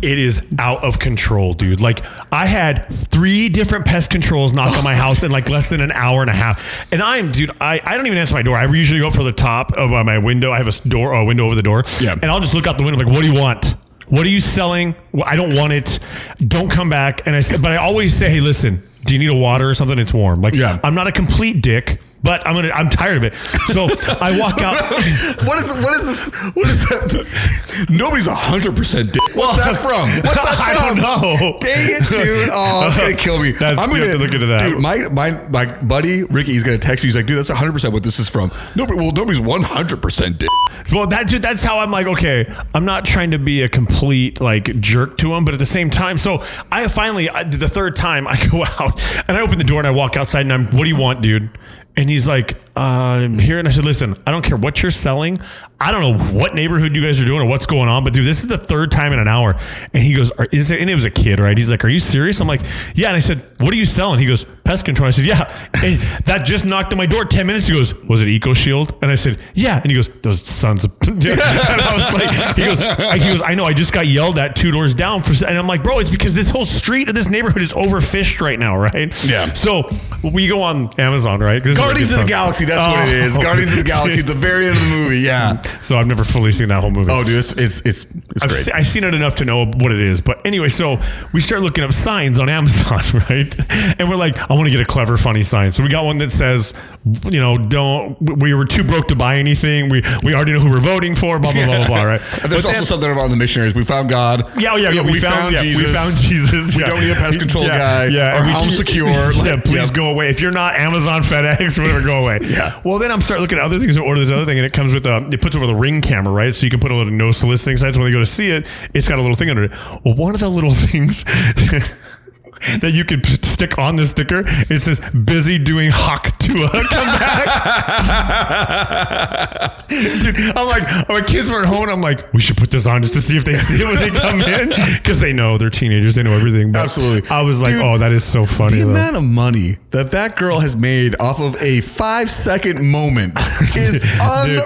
It is out of control, dude. Like, I had 3 different pest controls knock on my house in like less than an hour and a half. And I don't even answer my door. I usually go for the top of my window. I have a window over the door. Yeah. And I'll just look out the window like, what do you want? What are you selling? Well, I don't want it. Don't come back. And but I always say, hey, listen, do you need a water or something? It's warm. Like, yeah. I'm not a complete dick, but I'm tired of it. So I walk out. What is this? What is that? Nobody's 100% dick. What's that from? What's that from? I don't know. Dang it, dude. Oh, it's going to kill me. I'm going to look into that. Dude, my buddy, Ricky, he's going to text me. He's like, dude, that's 100% what this is from. Nobody's 100% dick. Well, that's how I'm like, okay, I'm not trying to be a complete like jerk to him, but at the same time, so I finally, the third time I go out and I open the door and I walk outside and what do you want, dude? And he's like, I'm here. And I said, listen, I don't care what you're selling. I don't know what neighborhood you guys are doing or what's going on, but dude, this is the third time in an hour. And he goes, and it was a kid, right? He's like, are you serious? I'm like, yeah. And I said, what are you selling? He goes, pest control. I said, yeah. And that just knocked on my door 10 minutes. He goes, was it Eco Shield? And I said, yeah. And he goes, those sons of, and I was like, he goes, I know, I just got yelled at 2 doors down and I'm like, bro, it's because this whole street of this neighborhood is overfished right now, right? Yeah. So we go on Amazon, right? Guardians of the Galaxy, that's what it is. Guardians of the Galaxy, the very end of the movie, yeah. So I've never fully seen that whole movie. Oh, dude, it's great. I've seen it enough to know what it is. But anyway, so we start looking up signs on Amazon, right? And we're like, I want to get a clever, funny sign. So we got one that says, we were too broke to buy anything. We already know who we're voting for, blah, blah, blah, blah, blah, right? And there's also something about the missionaries. We found God. Yeah, we found Jesus. We found Jesus. We don't need a pest control guy. Yeah, our home's secure. Please go away. If you're not Amazon, FedEx, whatever, go away. Yeah. Well, then I'm starting looking at other things and order this other thing, and it comes with it puts over the Ring camera, right? So you can put a little no soliciting signs when they go to see it. It's got a little thing under it. Well, one of the little things that you could stick on the sticker, it says busy doing hawk to come back. Dude, I'm like, my kids were at home and I'm like, we should put this on just to see if they see it when they come in, because they know they're teenagers, they know everything. But absolutely. I was like, dude, oh, that is so funny. The amount of money that girl has made off of a 5-second moment is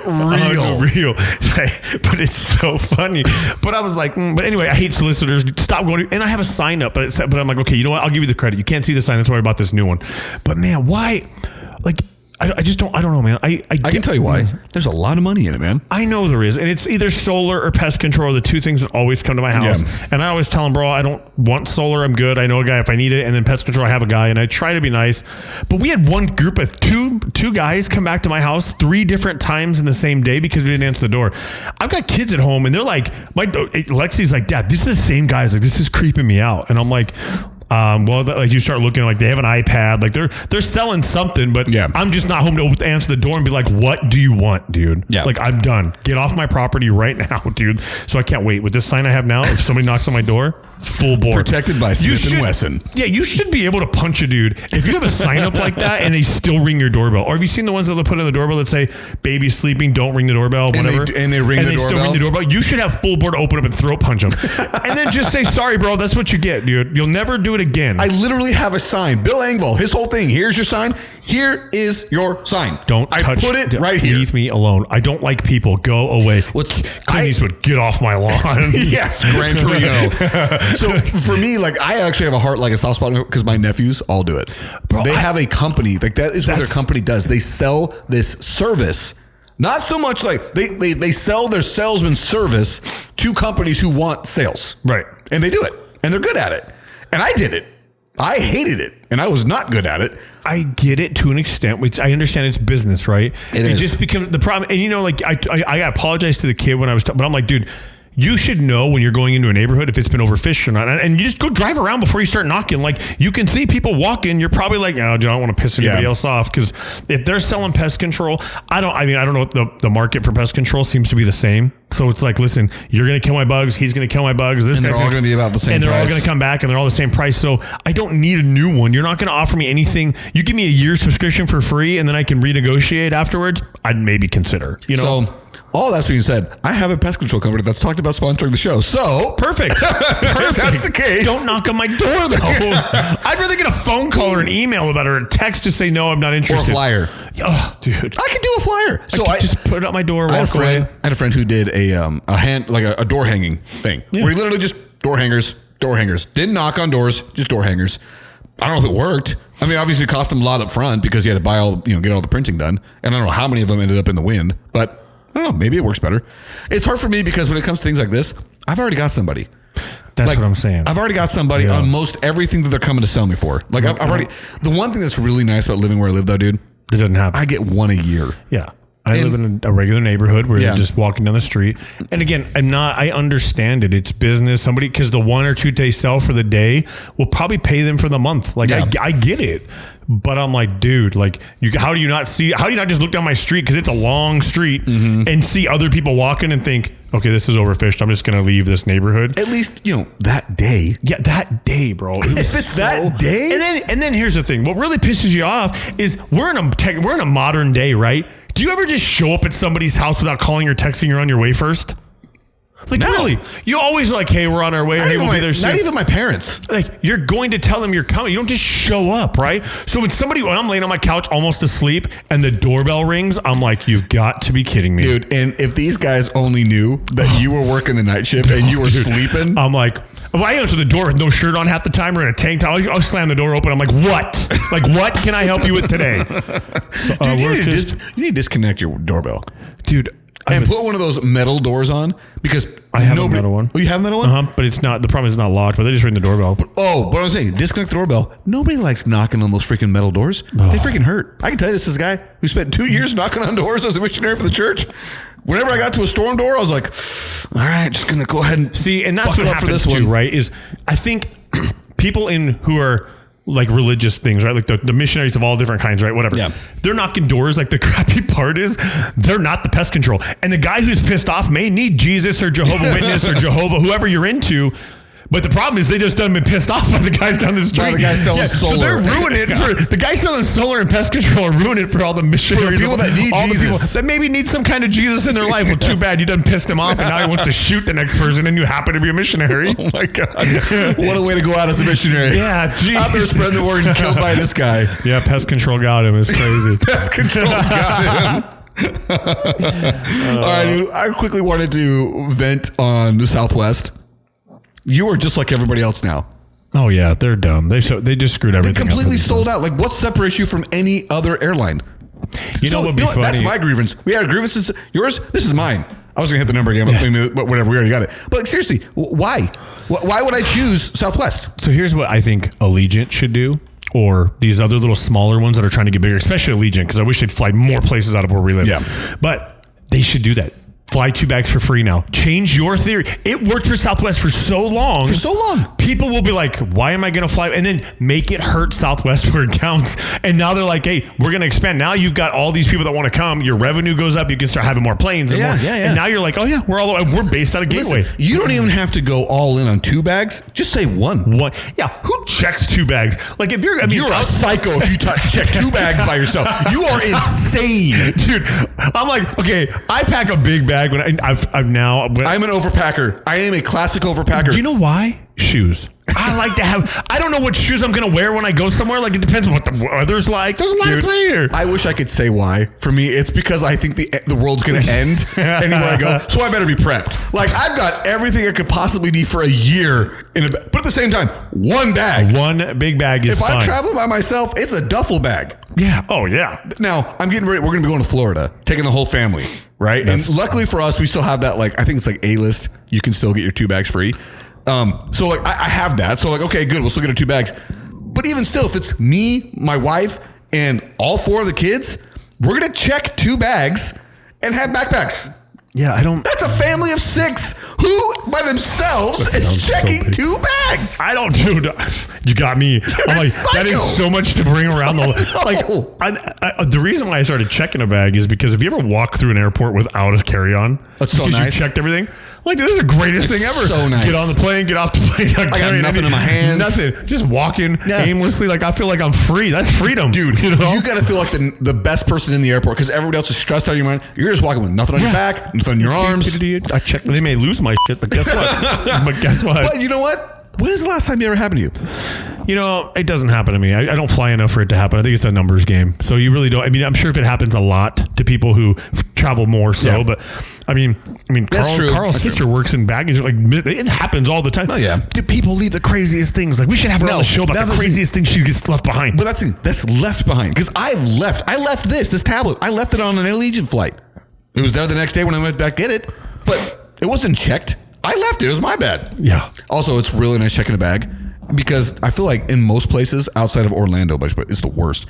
unreal. Unreal. But it's so funny. But I was like, but anyway, I hate solicitors. Stop going. And I have a sign up, but I'm like, okay, you know what? I'll give you the credit. You can't see the sign. That's why I bought this new one. But man, why? Like, I just don't know, man. I can tell you why. There's a lot of money in it, man. I know there is. And it's either solar or pest control are the two things that always come to my house. Yeah. And I always tell them, bro, I don't want solar. I'm good. I know a guy if I need it. And then pest control, I have a guy. And I try to be nice. But we had one group of two guys come back to my house 3 different times in the same day because we didn't answer the door. I've got kids at home and they're like, Lexi's like, Dad, this is the same guys. Like, this is creeping me out. And I'm like, like you start looking like they have an iPad, like they're selling something, but yeah. I'm just not home to answer the door and be like, what do you want, dude? Yeah. Like, I'm done. Get off my property right now, dude. So I can't wait. With this sign I have now, if somebody knocks on my door, full board. Protected by Smith & Wesson. Yeah, you should be able to punch a dude. If you have a sign up like that and they still ring your doorbell, or have you seen the ones that they'll put on the doorbell that say, baby's sleeping, don't ring the doorbell, whatever. And they ring the doorbell. Still ring the doorbell. You should have full board open up and throat punch them. And then just say, sorry, bro, that's what you get, dude. You'll never do it again. I literally have a sign. Bill Engvall, his whole thing. Here's your sign. Here is your sign. I put it right here. Leave me alone. I don't like people. Go away. Clint Eastwood, get off my lawn. Yes, Gran Torino. So for me, like, I actually have a heart like a soft spot because my nephews all do it. Bro, they have a company. Like, that is what their company does. They sell this service. Not so much like they sell their salesman service to companies who want sales. Right. And they do it. And they're good at it. And I did it. I hated it. And I was not good at it. I get it to an extent, which I understand it's business, right? It just becomes the problem. And like, I apologize to the kid when I was, but I'm like, dude, you should know when you're going into a neighborhood if it's been overfished or not. And you just go drive around before you start knocking. Like, you can see people walking. You're probably like, oh, dude, I don't want to piss anybody else off. Because if they're selling pest control, I don't know what the market for pest control seems to be the same. So it's like, listen, you're going to kill my bugs. He's going to kill my bugs. This guy's all going to be about the same price. And they're all going to come back and they're all the same price. So I don't need a new one. You're not going to offer me anything. You give me a year's subscription for free and then I can renegotiate afterwards. I'd maybe consider, So all that's being said, I have a pest control company that's talked about sponsoring the show. So perfect. If that's the case. Don't knock on my door, though. I'd rather get a phone call or an email about it or a text to say, no, I'm not interested. Or a flyer. Oh, dude. I can do a flyer. So I just put it at my door, walk away. I had a friend who did a door hanging thing where he literally just door hangers. Didn't knock on doors, just door hangers. I don't know if it worked. I mean, obviously it cost him a lot up front because he had to buy get all the printing done. And I don't know how many of them ended up in the wind, but I don't know. Maybe it works better. It's hard for me because when it comes to things like this, I've already got somebody. That's what I'm saying. I've already got somebody on most everything that they're coming to sell me for. Like, I've already. The one thing that's really nice about living where I live, though, dude, It doesn't happen. I get one a year. Yeah. I live in a regular neighborhood where you're Yeah. just walking down the street. And again, I understand it. It's business. Somebody, because the 1 or 2 they sell for the day will probably pay them for the month. Like, Yeah. I get it. But I'm like, dude, like, how do you not just look down my street? Because it's a long street and see other people walking and think, okay, this is overfished. I'm just going to leave this neighborhood. At least, that day. Yeah, that day, bro. If it's that day? And then here's the thing. What really pisses you off is we're in a modern day, right? Do you ever just show up at somebody's house without calling or texting you're on your way first? Like, No. really? You always like, hey, we're on our way. Hey, we'll be there soon. Not even my parents. Like, you're going to tell them you're coming. You don't just show up, right? So when I'm laying on my couch almost asleep and the doorbell rings, I'm like, you've got to be kidding me. Dude, and if these guys only knew that you were working the night shift and you were sleeping. I'm like, well, I answer the door with no shirt on half the time or in a tank top. I'll slam the door open. I'm like, what? Like, what can I help you with today? So, Dude, you need to disconnect your doorbell. Dude. And put one of those metal doors on because I have a metal one. Oh, you have a metal one? But it's not, the problem is it's not locked, but they just ring the doorbell. But I'm saying, disconnect the doorbell. Nobody likes knocking on those freaking metal doors. They freaking hurt. I can tell you this is a guy who spent 2 years knocking on doors as a missionary for the church. Whenever I got to a storm door, I was like, all right, just going to go ahead and see, and that's what buckle up for happens this too, one. right? Is I think people who are like religious things, right? Like the missionaries of all different kinds, right? Whatever. Yeah. They're knocking doors. Like the crappy part is they're not the pest control. And the guy who's pissed off may need Jesus or Jehovah Witness or Jehovah, whoever you're into. But the problem is they just done been pissed off by the guys down the street. By the guys selling solar. So they're ruining it. For, the guys selling solar and pest control are ruining it for all the missionaries. For the people that need all Jesus. The people that maybe need some kind of Jesus in their life. Well, too bad. You done pissed him off and now he wants to shoot the next person and you happen to be a missionary. Oh my God. What a way to go out as a missionary. Yeah, geez. Out there spreading the word and killed by this guy. Yeah, pest control got him. It's crazy. Pest control got him. All right, dude. I quickly wanted to vent on the Southwest. You are just like everybody else now. Oh yeah, they're dumb. They just screwed everything. They completely sold out. Like, what separates you from any other airline? You know what? That's my grievance. We had grievances. Yours. This is mine. I was gonna hit the number again, but whatever. We already got it. But like, seriously, why? Why would I choose Southwest? So here's what I think Allegiant should do, or these other little smaller ones that are trying to get bigger, especially Allegiant, because I wish they'd fly more places out of where we live. Yeah. But they should do that. Fly 2 bags for free now. Change your theory. It worked for Southwest for so long. People will be like, why am I going to fly? And then make it hurt Southwest where it counts. And now they're like, hey, we're going to expand. Now you've got all these people that want to come. Your revenue goes up. You can start having more planes. And more. And now you're like, oh yeah, we're based out of Gateway. Listen, you don't even have to go all in on 2 bags. Just say one. Yeah. Who checks 2 bags? Like if you're a psycho if you check 2 bags by yourself. You are insane. Dude, I'm like, okay, I pack a big bag when I'm an overpacker. I am a classic overpacker. Do you know why? Shoes. I like to have. I don't know what shoes I'm gonna wear when I go somewhere. Like it depends on what the weather's like. There's a lot of play here. I wish I could say why. For me, it's because I think the world's gonna end anywhere I go. So I better be prepped. Like I've got everything I could possibly need for a year in a bag. But at the same time, 1 bag. One big bag is fine. If I'm traveling by myself, it's a duffel bag. Yeah. Oh yeah. Now I'm getting ready. We're gonna be going to Florida, taking the whole family. Right. And luckily for us, we still have that. Like I think it's like A-list. You can still get your 2 bags free. So like I have that. So like, okay, good. We'll still get our 2 bags. But even still, if it's me, my wife, and all 4 of the kids, we're going to check 2 bags and have backpacks. Yeah, That's a family of 6 who by themselves is checking 2 bags. I don't do. You got me. I'm like, that is so much to bring around the reason why I started checking a bag is because if you ever walk through an airport without a carry-on, that's so nice. You checked everything. Like this is the greatest thing ever. So nice. Get on the plane, get off the plane. I got nothing in my hands. Nothing. Just walking aimlessly. Like I feel like I'm free. That's freedom, dude. You got to feel like the best person in the airport because everybody else is stressed out of your mind. You're just walking with nothing on your back, nothing on your arms. I checked. They may lose my shit, but guess what? But you know what? When is the last time it ever happened to you? You know, it doesn't happen to me. I don't fly enough for it to happen. I think it's a numbers game. So you really don't. I mean, I'm sure if it happens a lot to people who travel more so, but I mean, Carl's sister works in baggage. Like it happens all the time. Oh yeah. Do people leave the craziest things? Like we should have her on the show about the craziest things she gets left behind. But that's left behind because I left this tablet. I left it on an Allegiant flight. It was there the next day when I went back to get it, but it wasn't checked. I left it. It was my bad. Yeah. Also, it's really nice checking a bag because I feel like in most places outside of Orlando, but it's the worst.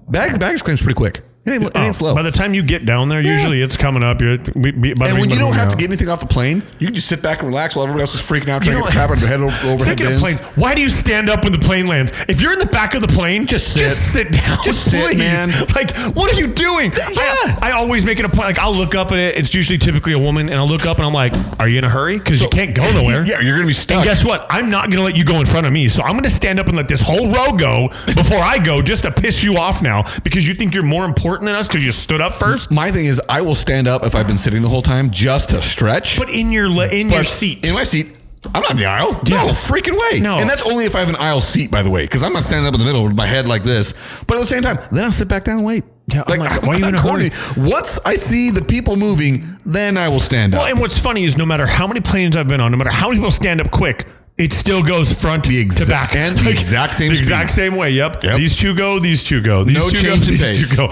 Baggage claim's pretty quick. It ain't slow. By the time you get down there, usually it's coming up. And when you don't have to get anything off the plane, you can just sit back and relax while everybody else is freaking out trying to get the crap out of their head overhead Speaking of planes, why do you stand up when the plane lands? If you're in the back of the plane, just sit down. Just sit, man. Like, what are you doing? Yeah. I always make it a point. Like, I'll look up at it. It's usually typically a woman, and I'll look up and I'm like, are you in a hurry? Because you can't go nowhere. Yeah, you're going to be stuck. And guess what? I'm not going to let you go in front of me. So I'm going to stand up and let this whole row go before I go, just to piss you off now because you think you're more important than us because you stood up first. My thing is, I will stand up if I've been sitting the whole time just to stretch. But in your seat. In my seat. I'm not in the aisle. Yeah. No freaking way. No. And that's only if I have an aisle seat, by the way, because I'm not standing up in the middle with my head like this. But at the same time, then I'll sit back down and wait. Yeah, why are you in a hurry? Once I see the people moving, then I will stand up. Well, and what's funny is no matter how many planes I've been on, no matter how many people stand up quick, it still goes front to back. And the exact same The speed. exact same way, yep. These two go, these two go. These no two change go, in these pace. two go.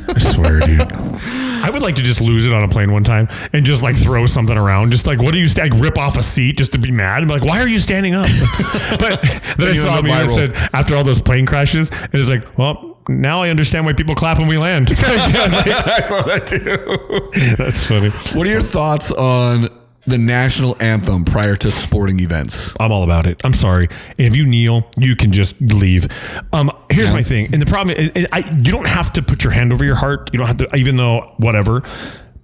I swear, dude. I would like to just lose it on a plane one time and just like throw something around. Just like, what do you like rip off a seat just to be mad? I'm like, why are you standing up? But then I saw me and said, after all those plane crashes, it was like, well, now I understand why people clap when we land. I saw that too. That's funny. What are your thoughts on the national anthem prior to sporting events? I'm all about it. I'm sorry. If you kneel, you can just leave. Here's my thing. And the problem is, you don't have to put your hand over your heart. You don't have to, even though whatever.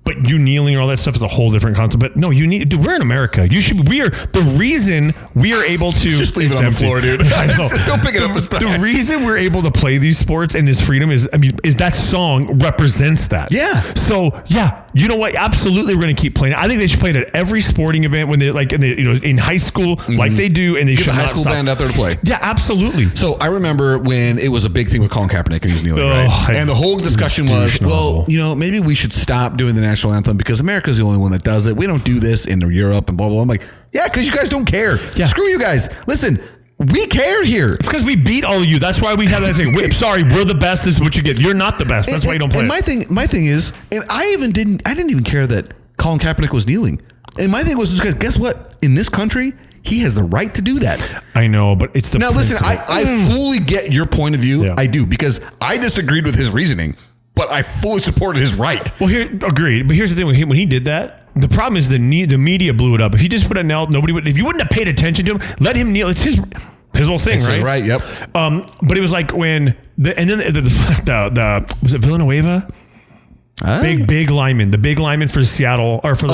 But you kneeling and all that stuff is a whole different concept. But no, dude, we're in America. The reason we are able to just leave it on the floor, dude. Don't pick it up this time. The reason we're able to play these sports and this freedom is that song represents that. Yeah. So yeah, you know what? Absolutely, we're going to keep playing. I think they should play it at every sporting event when they're like in high school, like they do, and they should get the high not school stop. band out there to play. Yeah, absolutely. So I remember when it was a big thing with Colin Kaepernick and he was kneeling, right? Oh, And the whole discussion was, well, maybe we should stop doing the national anthem because America's the only one that does it. We don't do this in Europe and blah, blah, blah. I'm like, yeah, because you guys don't care. Yeah. Screw you guys. Listen, we care here. It's because we beat all of you. That's why we have that thing. Sorry, we're the best. This is what you get. You're not the best. That's why you don't play. And my thing is, and I didn't even care that Colin Kaepernick was kneeling. And my thing was, because guess what? In this country, he has the right to do that. I know, but it's the now. Listen, I fully get your point of view. Yeah. I do, because I disagreed with his reasoning, but I fully supported his right. Well, agreed. But here's the thing: when he did that, the problem is the media blew it up. If he just put a knelt, nobody would. If you wouldn't have paid attention to him, let him kneel. It's his whole thing, it's right? His right. Yep. But it was like when the was it Villanueva? Big lineman, the big lineman for Seattle or for the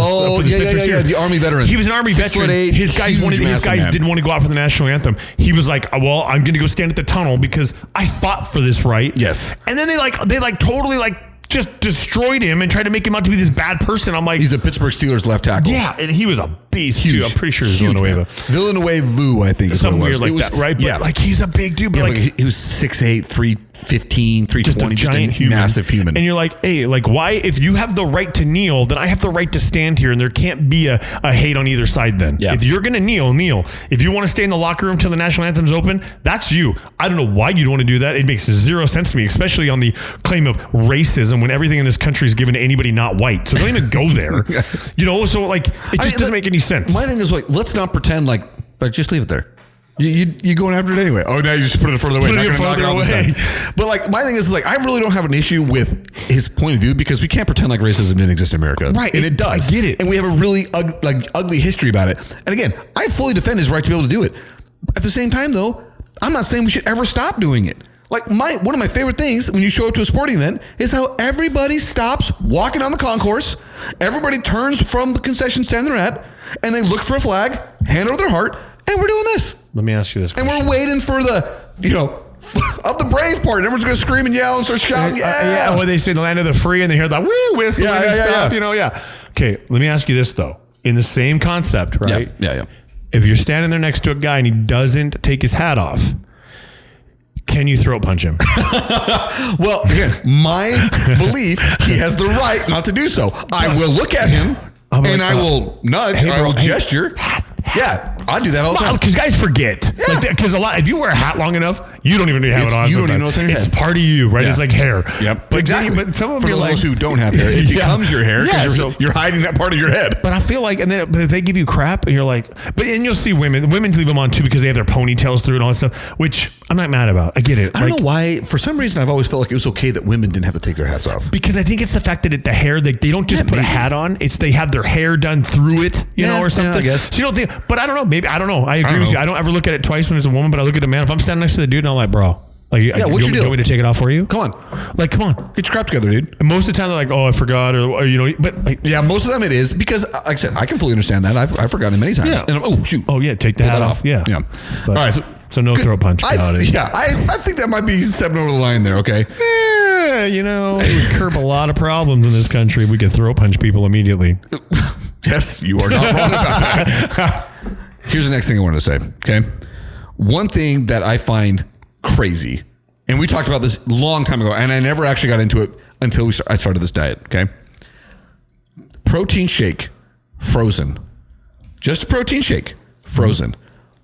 the Army veteran. He was an Army veteran. 6'8", his guys didn't want to go out for the national anthem. He was like, well, I'm going to go stand at the tunnel because I fought for this right. Yes. And then they totally just destroyed him and tried to make him out to be this bad person. I'm like, he's the Pittsburgh Steelers left tackle. Yeah, and he was a beast too. I'm pretty sure it was Villanueva. Villanueva, I think. Something weird like that, right? But yeah, like he's a big dude. But he was 6'8", 315, 320, just a giant human. Massive human. And you're like, hey, why? If you have the right to kneel, then I have the right to stand here, and there can't be a hate on either side. Then, if you're gonna kneel. If you want to stay in the locker room till the national anthem's open, that's you. I don't know why you'd want to do that. It makes zero sense to me, especially on the claim of racism when everything in this country is given to anybody not white. So don't even go there. So it just doesn't make any sense. My thing is let's not pretend but just leave it there. You going after it anyway. Oh, now you just put it further away. But my thing is I really don't have an issue with his point of view because we can't pretend like racism didn't exist in America. Right. And it does. I get it. And we have a really ugly history about it. And again, I fully defend his right to be able to do it. At the same time, though, I'm not saying we should ever stop doing it. One of my favorite things when you show up to a sporting event is how everybody stops walking on the concourse. Everybody turns from the concession stand they're at, and they look for a flag, hand over their heart, and we're doing this. Let me ask you this question. And we're waiting for the, of the brave part. Everyone's going to scream and yell and start shouting. When they say the land of the free and they hear the woo whistle and stuff, Okay, let me ask you this, though. In the same concept, right? Yeah. If you're standing there next to a guy and he doesn't take his hat off, can you throat punch him? Well, again, my belief, he has the right not to do so. I will look at him and I will nudge, I will gesture. Yeah, I do that all the time. Because guys forget. Because if you wear a hat long enough, you don't even have it on. You don't even know what's on your head. It's part of you, right? Yeah. It's like hair. Yep. But exactly. But some of for those who don't have hair, it becomes your hair because you're hiding that part of your head. But I feel like, and then they give you crap, and you're like, and you'll see women leave them on too because they have their ponytails through and all that stuff, which I'm not mad about. I get it. I don't know why. For some reason, I've always felt like it was okay that women didn't have to take their hats off. Because I think it's the fact that the hair, they don't just put a hat on. It's they have their hair done through it, you know, or something. I guess. So you don't think, but I don't know. Maybe, I don't know. I agree with you. I don't ever look at it twice when it's a woman, but I look at a man. If I'm standing next to the dude and I'm like, bro, like, what's your deal? You want me to take it off for you? Come on. Like, come on. Get your crap together, dude. And most of the time they're like, oh, I forgot, or you know, but like, yeah, most of them it is because, like I said, I can fully understand that. I've forgotten it many times. Yeah. And oh, shoot. Oh, yeah, take the hat off. Yeah. Yeah. But, all right. So no throat punch. I think that might be stepping over the line there, okay? Yeah, you know, it would curb a lot of problems in this country. We could throat punch people immediately. Yes, you are not wrong about that. Here's the next thing I wanted to say, okay? One thing that I find crazy, and we talked about this a long time ago, and I never actually got into it until I started this diet, okay? Protein shake, frozen. Just a protein shake, frozen.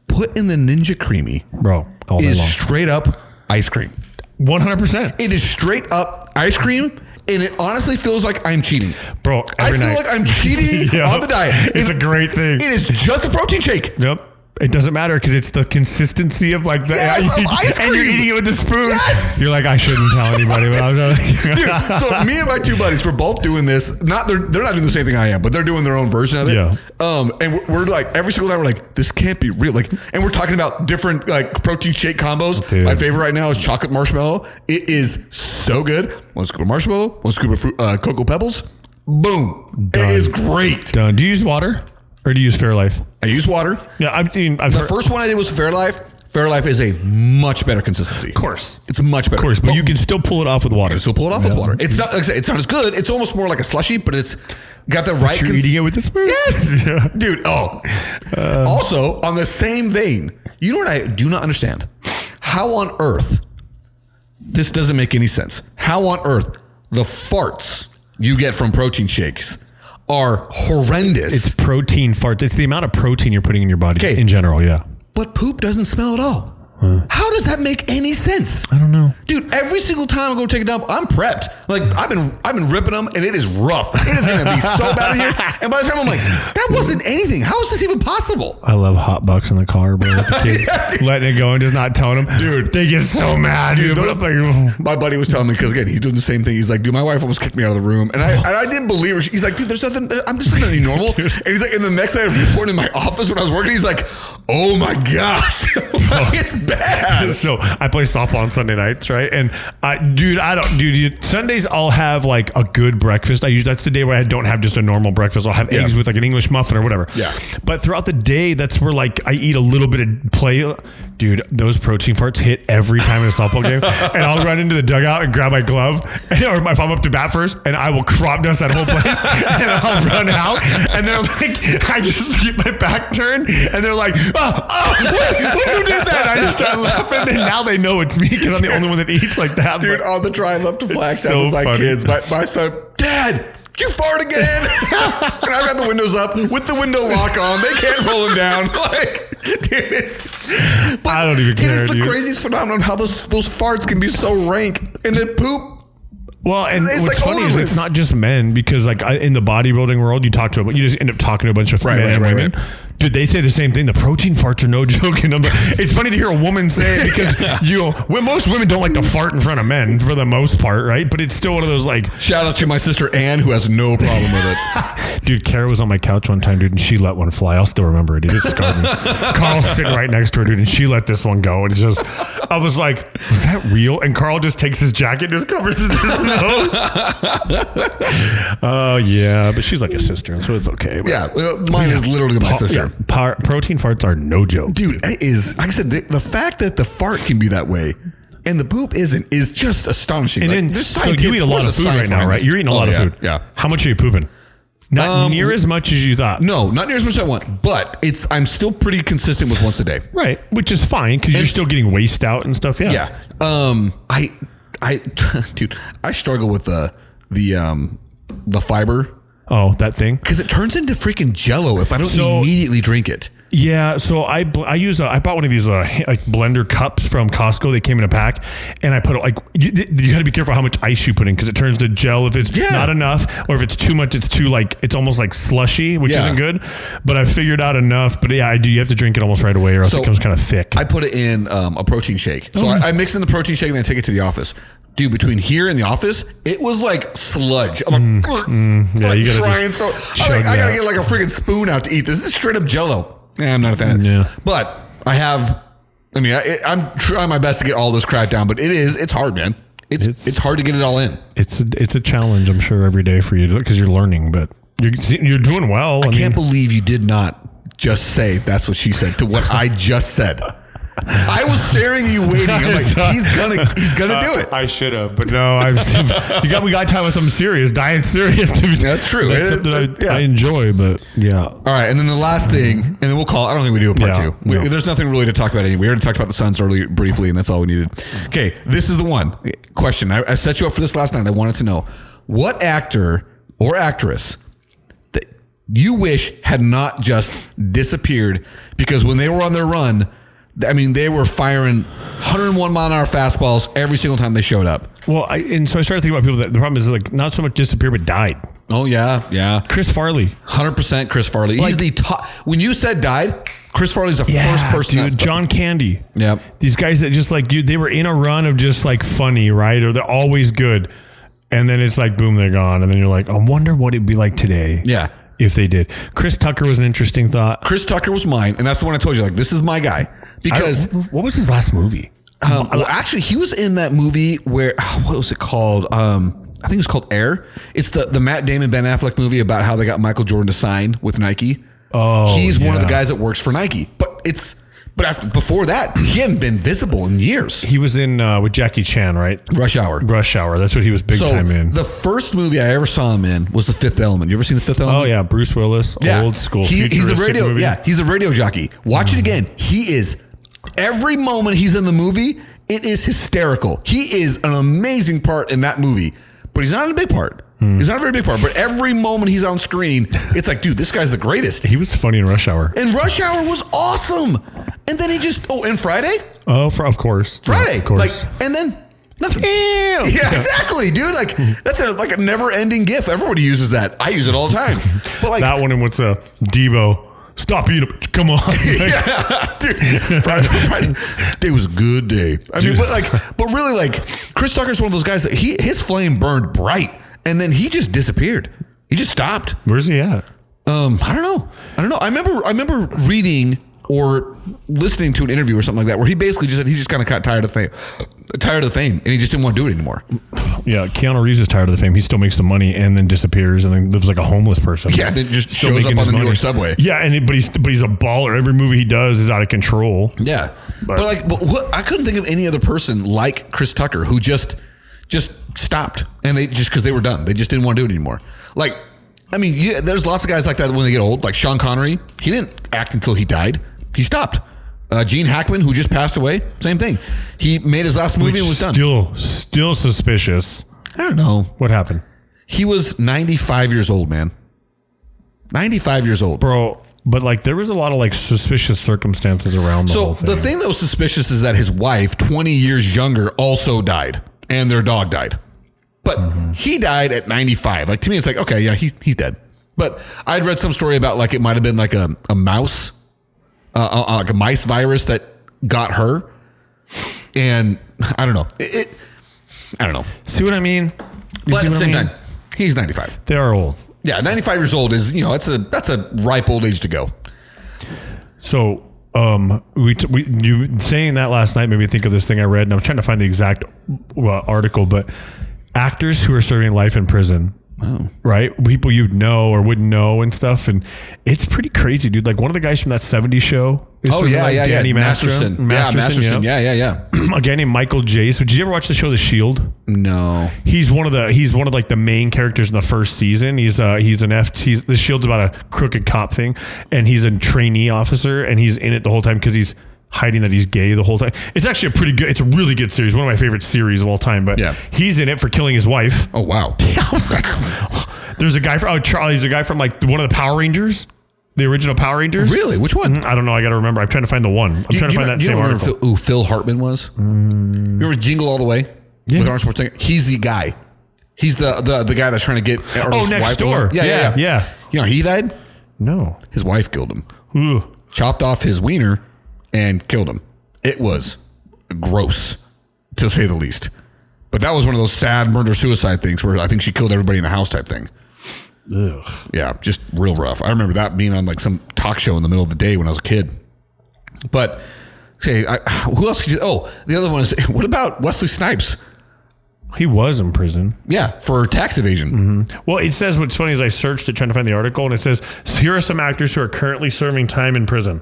Put in the Ninja Creamy, bro, all day is long. straight up ice cream. 100%. It is straight up ice cream, and it honestly feels like I'm cheating. Bro, I feel like I'm cheating on the diet. It's a great thing. It is just a protein shake. Yep. It doesn't matter because it's the consistency of like the ice cream. And you're eating it with the spoon. Yes. You're like, I shouldn't tell anybody. But I'm Dude, so me and my two buddies, we're both doing this. They're not doing the same thing I am, but they're doing their own version of it. Yeah. And we're like every single time we're like, this can't be real. Like, and we're talking about different like protein shake combos. Dude. My favorite right now is chocolate marshmallow. It is so good. One scoop of marshmallow, one scoop of fruit, cocoa pebbles. Boom. Done. It is great. Done. Do you use water or do you use Fairlife? I use water. Yeah, I've the first one I did was Fairlife. Fairlife is a much better consistency. Of course. It's much better. Of course, but you can still pull it off with water. You can still pull it off with water. It's not, like I said, it's not as good. It's almost more like a slushy, but it's got the right. You're eating it with the spoon. Yes, Yeah. Dude. Oh, also on the same vein, you know what I do not understand? How on earth this doesn't make any sense? How on earth the farts you get from protein shakes are horrendous? It's protein farts. It's the amount of protein you're putting in your body in general. Yeah. But poop doesn't smell at all. How does that make any sense? I don't know. Dude, every single time I go take a dump, I'm prepped. Like I've been ripping them and it is rough. It is going to be so bad in here. And by the time I'm like, that wasn't anything. How is this even possible? I love hot bucks in the car, bro. With the kid Yeah, letting it go and just not telling them. Dude. They get so mad. Dude, my buddy was telling me, because again, he's doing the same thing. He's like, dude, my wife almost kicked me out of the room. And I didn't believe her. He's like, dude, there's nothing, I'm just nothing normal. And he's like, and the next day I reported in my office when I was working, he's like, oh my gosh, it's bad. So I play softball on Sunday nights, right? And Sundays I'll have like a good breakfast. That's the day where I don't have just a normal breakfast. I'll have eggs with like an English muffin or whatever. Yeah. But throughout the day, that's where like I eat a little bit of play. Dude, those protein farts hit every time in a softball game. And I'll run into the dugout and grab my glove, or if I'm up to bat first, and I will crop dust that whole place. And I'll run out, and they're like, I just get my back turned, and they're like, when you did that, I just start laughing, and now they know it's me because I'm the only one that eats like that. Dude, on the drive up to Flagstaff so with my funny. kids, my son, Dad, did you fart again? And I've got the windows up with the window lock on. They can't roll them down. Like, dude, but I don't even care. It is the dude. craziest phenomenon how those farts can be so rank, and the poop. Well, and it's what's like funny is odorless. it's not just men, because like in the bodybuilding world, you just end up talking to a bunch of men and women. Right. Dude, they say the same thing. The protein farts are no joke. And I'm like, it's funny to hear a woman say it because most women don't like to fart in front of men for the most part, right? But it's still one of those like. Shout out to my sister Ann, who has no problem with it. Dude, Kara was on my couch one time, dude, and she let one fly. I'll still remember it, dude. It scarred me. Carl's sitting right next to her, dude, and she let this one go. And it's just, I was like, was that real? And Carl just takes his jacket and just covers his nose. Oh, yeah. But she's like a sister, so it's okay. But Yeah, well, mine is literally my sister. Yeah, protein farts are no joke. Dude, it is, like I said, the fact that the fart can be that way and the poop isn't is just astonishing. And like, then, so you eat a lot of food right now, right? You're eating a lot of food. Yeah. How much are you pooping? Not near as much as you thought. No, not near as much as I want, but I'm still pretty consistent with once a day. Right, which is fine because you're still getting waste out and stuff. Yeah. Yeah. Dude, I struggle with the fiber. Oh, that thing? Because it turns into freaking Jello if I don't immediately drink it. Yeah, so I bought one of these like blender cups from Costco. They came in a pack, and I put like you got to be careful how much ice you put in because it turns to gel if it's not enough, or if it's too much, it's too like it's almost like slushy, which isn't good. But I figured out enough. But yeah, I do. You have to drink it almost right away, or else it becomes kind of thick. I put it in a protein shake. So I mix in the protein shake and then I take it to the office. Dude, between here and the office, it was like sludge. I'm like, yeah, you gotta trying so. I gotta get like a freaking spoon out to eat this. This is straight up Jello. Yeah, I'm not a fan of it. Yeah. But I'm trying my best to get all this crap down, but it's hard, man. It's hard to get it all in. It's a challenge, I'm sure, every day for you because you're learning, but you're doing well. I can't believe you did not just say that's what she said to what I just said. I was staring at you waiting. I'm like, he's gonna do it. I should have, but no. We got time with something serious. Dying serious. That's true. That's something I enjoy, but yeah. All right, and then the last thing, and then we'll call. I don't think we do a part two. There's nothing really to talk about anymore. We already talked about the Suns earlier briefly, and that's all we needed. Okay, this is the one question. I set you up for this last night. I wanted to know what actor or actress that you wish had not just disappeared because when they were on their run, I mean, they were firing 101 mile an hour fastballs every single time they showed up. Well, and so I started thinking about people that the problem is like not so much disappeared, but died. Oh yeah. Chris Farley, 100% Chris Farley. He's the top. When you said died, Chris Farley's the first person. Dude, John Candy. Yep. These guys that just like they were in a run of just like funny, right? Or they're always good, and then it's like boom, they're gone, and then you're like, I wonder what it'd be like today. Yeah. If they did. Chris Tucker was an interesting thought. Chris Tucker was mine, and that's the one I told you. Like, this is my guy. Because what was his last movie? Well, actually, he was in that movie where what was it called? I think it was called Air. It's the Matt Damon Ben Affleck movie about how they got Michael Jordan to sign with Nike. Oh, he's one of the guys that works for Nike. But before that, he hadn't been visible in years. He was in with Jackie Chan, right? Rush Hour. That's what he was big time in. The first movie I ever saw him in was The Fifth Element. You ever seen The Fifth Element? Oh yeah, Bruce Willis, old school. He's the radio. Movie. Yeah, he's the radio jockey. Watch it again. He is. Every moment he's in the movie, it is hysterical. He is an amazing part in that movie, but he's not a big part. He's not a very big part, but every moment he's on screen, it's like, dude, this guy's the greatest. He was funny in Rush Hour. And Rush Hour was awesome. And then he just, and Friday? Oh, of course. Friday. Yeah, of course. And then nothing. Yeah, exactly, dude. Like, that's like a never-ending GIF. Everybody uses that. I use it all the time. But like that one and what's Debo. Stop eating. Come on. Yeah, dude. Friday day was a good day. I mean, but really, like, Chris Tucker's one of those guys that his flame burned bright, and then he just disappeared. He just stopped. Where's he at? I don't know. I remember reading or listening to an interview or something like that where he basically just said he just kind of got tired of fame, and he just didn't want to do it anymore. Yeah, Keanu Reeves is tired of the fame. He still makes the money and then disappears and then lives like a homeless person. Yeah, then just shows up on the New York subway. Yeah, but he's a baller. Every movie he does is out of control. Yeah, but what, I couldn't think of any other person like Chris Tucker who just stopped and they just because they were done. They just didn't want to do it anymore. Like, I mean, there's lots of guys like that when they get old. Like Sean Connery, he didn't act until he died. He stopped. Gene Hackman, who just passed away, same thing. He made his last movie and was done. Still suspicious. I don't know. What happened? He was 95 years old, man. 95 years old. Bro, but like there was a lot of like suspicious circumstances around the whole thing. So the thing that was suspicious is that his wife, 20 years younger, also died. And their dog died. But he died at 95. Like, to me, it's like, okay, yeah, he's dead. But I'd read some story about like it might have been like a mouse, like a mice virus that got her. And I don't know. I don't know. See what I mean? But at the same time, he's 95. They are old. Yeah, 95 years old is, that's a ripe old age to go. So, you saying that last night made me think of this thing I read, and I was trying to find the exact article, but actors who are serving life in prison, right? People you'd know or wouldn't know and stuff, and it's pretty crazy, dude. Like one of the guys from that 70s show. Danny Masterson. Yeah. A guy named Michael J. So did you ever watch the show The Shield? No. He's one of like the main characters in the first season. The Shield's about a crooked cop thing, and he's a trainee officer, and he's in it the whole time because he's hiding that he's gay the whole time. It's actually it's a really good series, one of my favorite series of all time. But he's in it for killing his wife. Oh wow. I was like, there's a guy from like one of the Power Rangers. The original Power Rangers? Really? Which one? I don't know. I got to remember. I'm trying to find the one. I'm trying to find that same article. Who Phil Hartman was? Remember Jingle All the Way? Yeah. With Arnold Schwarzenegger? He's the guy. He's the guy that's trying to get Arnold's next wife door. Yeah. You know, he died? No. His wife killed him. Ooh. Chopped off his wiener and killed him. It was gross, to say the least. But that was one of those sad murder-suicide things where I think she killed everybody in the house type thing. Ugh. Yeah, just real rough. I remember that being on like some talk show in the middle of the day when I was a kid. But, who else could you... Oh, the other one is... What about Wesley Snipes? He was in prison. Yeah, for tax evasion. Mm-hmm. Well, it says what's funny is I searched it trying to find the article, and it says, here are some actors who are currently serving time in prison.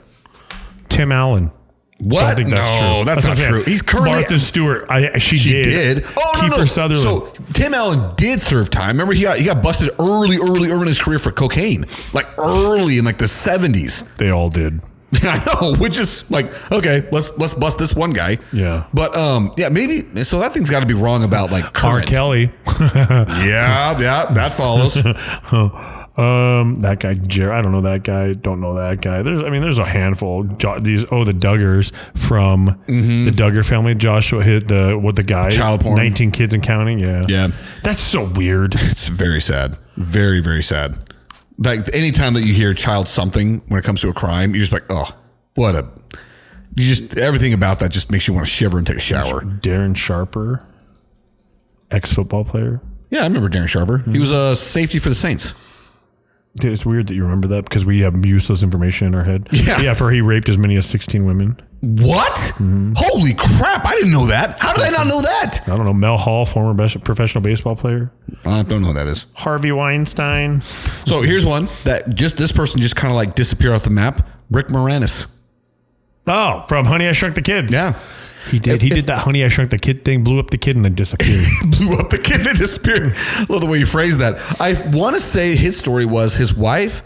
Tim Allen. What? I think that's true. That's not true. He's currently... Martha Stewart. She did. Oh, Kiefer no. Sutherland. So Tim Allen did serve time. Remember, he got busted early in his career for cocaine. Like early in like the 70s. They all did. I know, which is like, okay, let's bust this one guy. Yeah. But yeah, maybe, so that thing's got to be wrong about like current. R. Kelly. yeah, that follows. That guy, I don't know that guy. Don't know that guy. There's a handful. The Duggars from the Duggar family. Joshua hit the guy. Child porn. 19 kids and counting. Yeah. Yeah. That's so weird. It's very sad. Very, very sad. Like anytime that you hear child something when it comes to a crime, you're just like, oh, everything about that just makes you want to shiver and take a shower. Darren Sharper, ex-football player. Yeah, I remember Darren Sharper. He was a safety for the Saints. Dude, it's weird that you remember that because we have useless information in our head. Yeah. For he raped as many as 16 women. What? Holy crap. I didn't know that. How did I not know that? I don't know. Mel Hall, former professional baseball player. I don't know who that is. Harvey Weinstein. So here's one that this person just kind of like disappeared off the map. Rick Moranis. Oh, from Honey, I Shrunk the Kids. Yeah. He did. He did that Honey, I Shrunk the Kid thing, blew up the kid and then disappeared. Blew up the kid and disappeared. Love the way you phrased that. I want to say his story was his wife,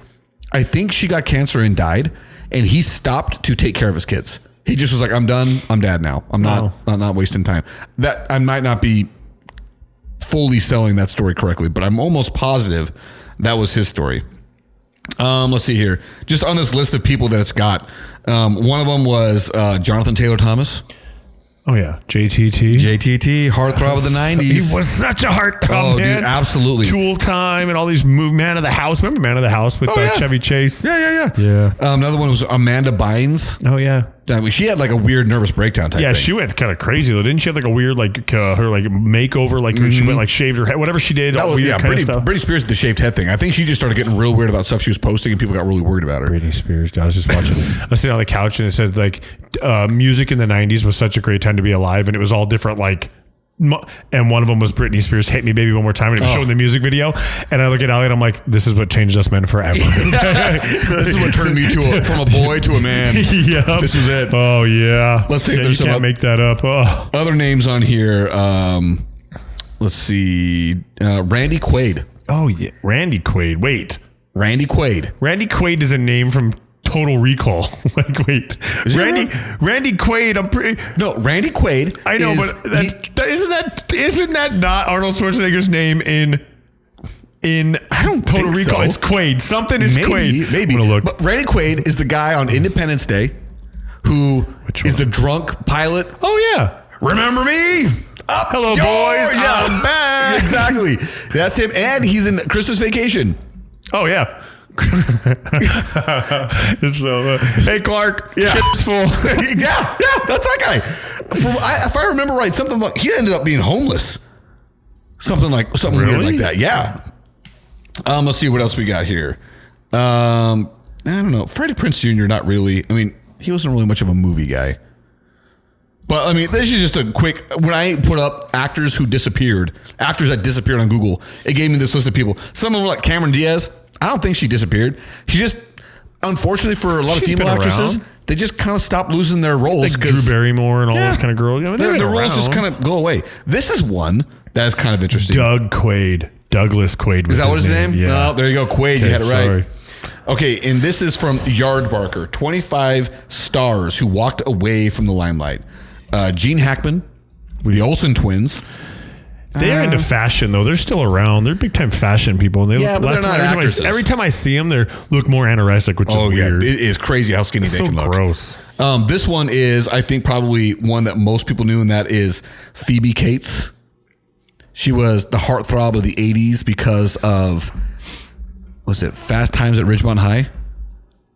I think she got cancer and died, and he stopped to take care of his kids. He just was like, I'm done. I'm dad now. I'm not wasting time. That I might not be fully selling that story correctly, but I'm almost positive that was his story. Let's see here. Just on this list of people that it's got, one of them was Jonathan Taylor Thomas. Oh, yeah. JTT, heartthrob of the 90s. He was such a heartthrob, man. Dude, absolutely. Tool Time and all these Man of the House. Remember Man of the House with Chevy Chase? Yeah. Another one was Amanda Bynes. Oh, yeah. I mean, she had like a weird nervous breakdown type thing. She went kind of crazy though. Didn't she have like a weird her like makeover? Like she went like shaved her head, whatever she did. That was, Britney Spears did the shaved head thing. I think she just started getting real weird about stuff she was posting and people got really worried about her. Britney Spears. I was just watching. I was sitting on the couch and it said like music in the 90s was such a great time to be alive, and it was all different like. And one of them was Britney Spears, Hit Me Baby One More Time, and it was showing the music video. And I look at Ali and I'm like, this is what changed us men forever. This is what turned me from a boy to a man. Yep. This was it. Oh yeah. Let's see if there's you can't make that up. Oh. Other names on here. Let's see. Randy Quaid. Oh yeah. Randy Quaid. Wait. Randy Quaid. Randy Quaid is a name from Total Recall. Like, wait, Randy Quaid. I'm pretty. No, Randy Quaid. I know, but isn't that not Arnold Schwarzenegger's name in I don't Total think Recall? so. It's Quaid. Something is Quaid. Maybe. I'm gonna look. But Randy Quaid is the guy on Independence Day who is the drunk pilot. Oh yeah. Remember me? Hello, boys. I'm back. Exactly. That's him, and he's in Christmas Vacation. Oh yeah. So, hey Clark, ship's full. yeah, that's that guy. If I remember right, something like he ended up being homeless. Something weird like that. Yeah. Let's see what else we got here. I don't know. Freddie Prinze Jr. Not really. I mean, he wasn't really much of a movie guy. But I mean, this is just a quick. When I put up actors that disappeared on Google, it gave me this list of people. Some of them like Cameron Diaz. I don't think she disappeared. She just, unfortunately for a lot of female actresses, they just kind of stopped losing their roles. Like Drew Barrymore and all those kind of girls. I mean, their roles just kind of go away. This is one that is kind of interesting. Douglas Quaid. Is that what his name? Yeah. No, there you go. Quaid. You had it right. Sorry. Okay, and this is from Yardbarker. 25 stars who walked away from the limelight. Gene Hackman, the Olsen twins, They're into fashion though. They're still around. They're big time fashion people. And they but they're not actresses. Every time I see them, they look more anorexic, which is weird. It is crazy how skinny they can look. Gross. This one is, I think, probably one that most people knew, and that is Phoebe Cates. She was the heartthrob of the 80s because of, was it Fast Times at Ridgemont High?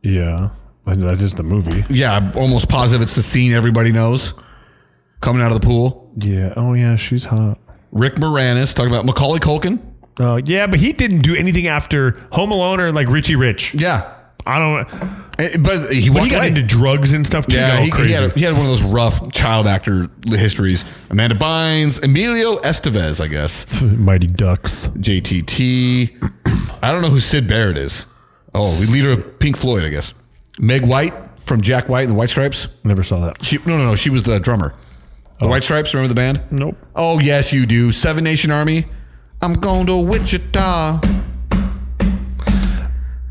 Yeah, that is the movie. Yeah, I'm almost positive it's the scene everybody knows. Coming out of the pool. Yeah. Oh, yeah, she's hot. Rick Moranis, talking about Macaulay Culkin. Oh, yeah, but he didn't do anything after Home Alone or like Richie Rich. Yeah. I don't know. But he got into drugs and stuff too. Yeah, he had one of those rough child actor histories. Amanda Bynes, Emilio Estevez, I guess. Mighty Ducks. JTT. I don't know who Sid Barrett is. Oh, leader of Pink Floyd, I guess. Meg White from Jack White and the White Stripes. Never saw that. No. She was the drummer. The White Stripes, remember the band? Nope. Oh, yes, you do. Seven Nation Army. I'm going to Wichita.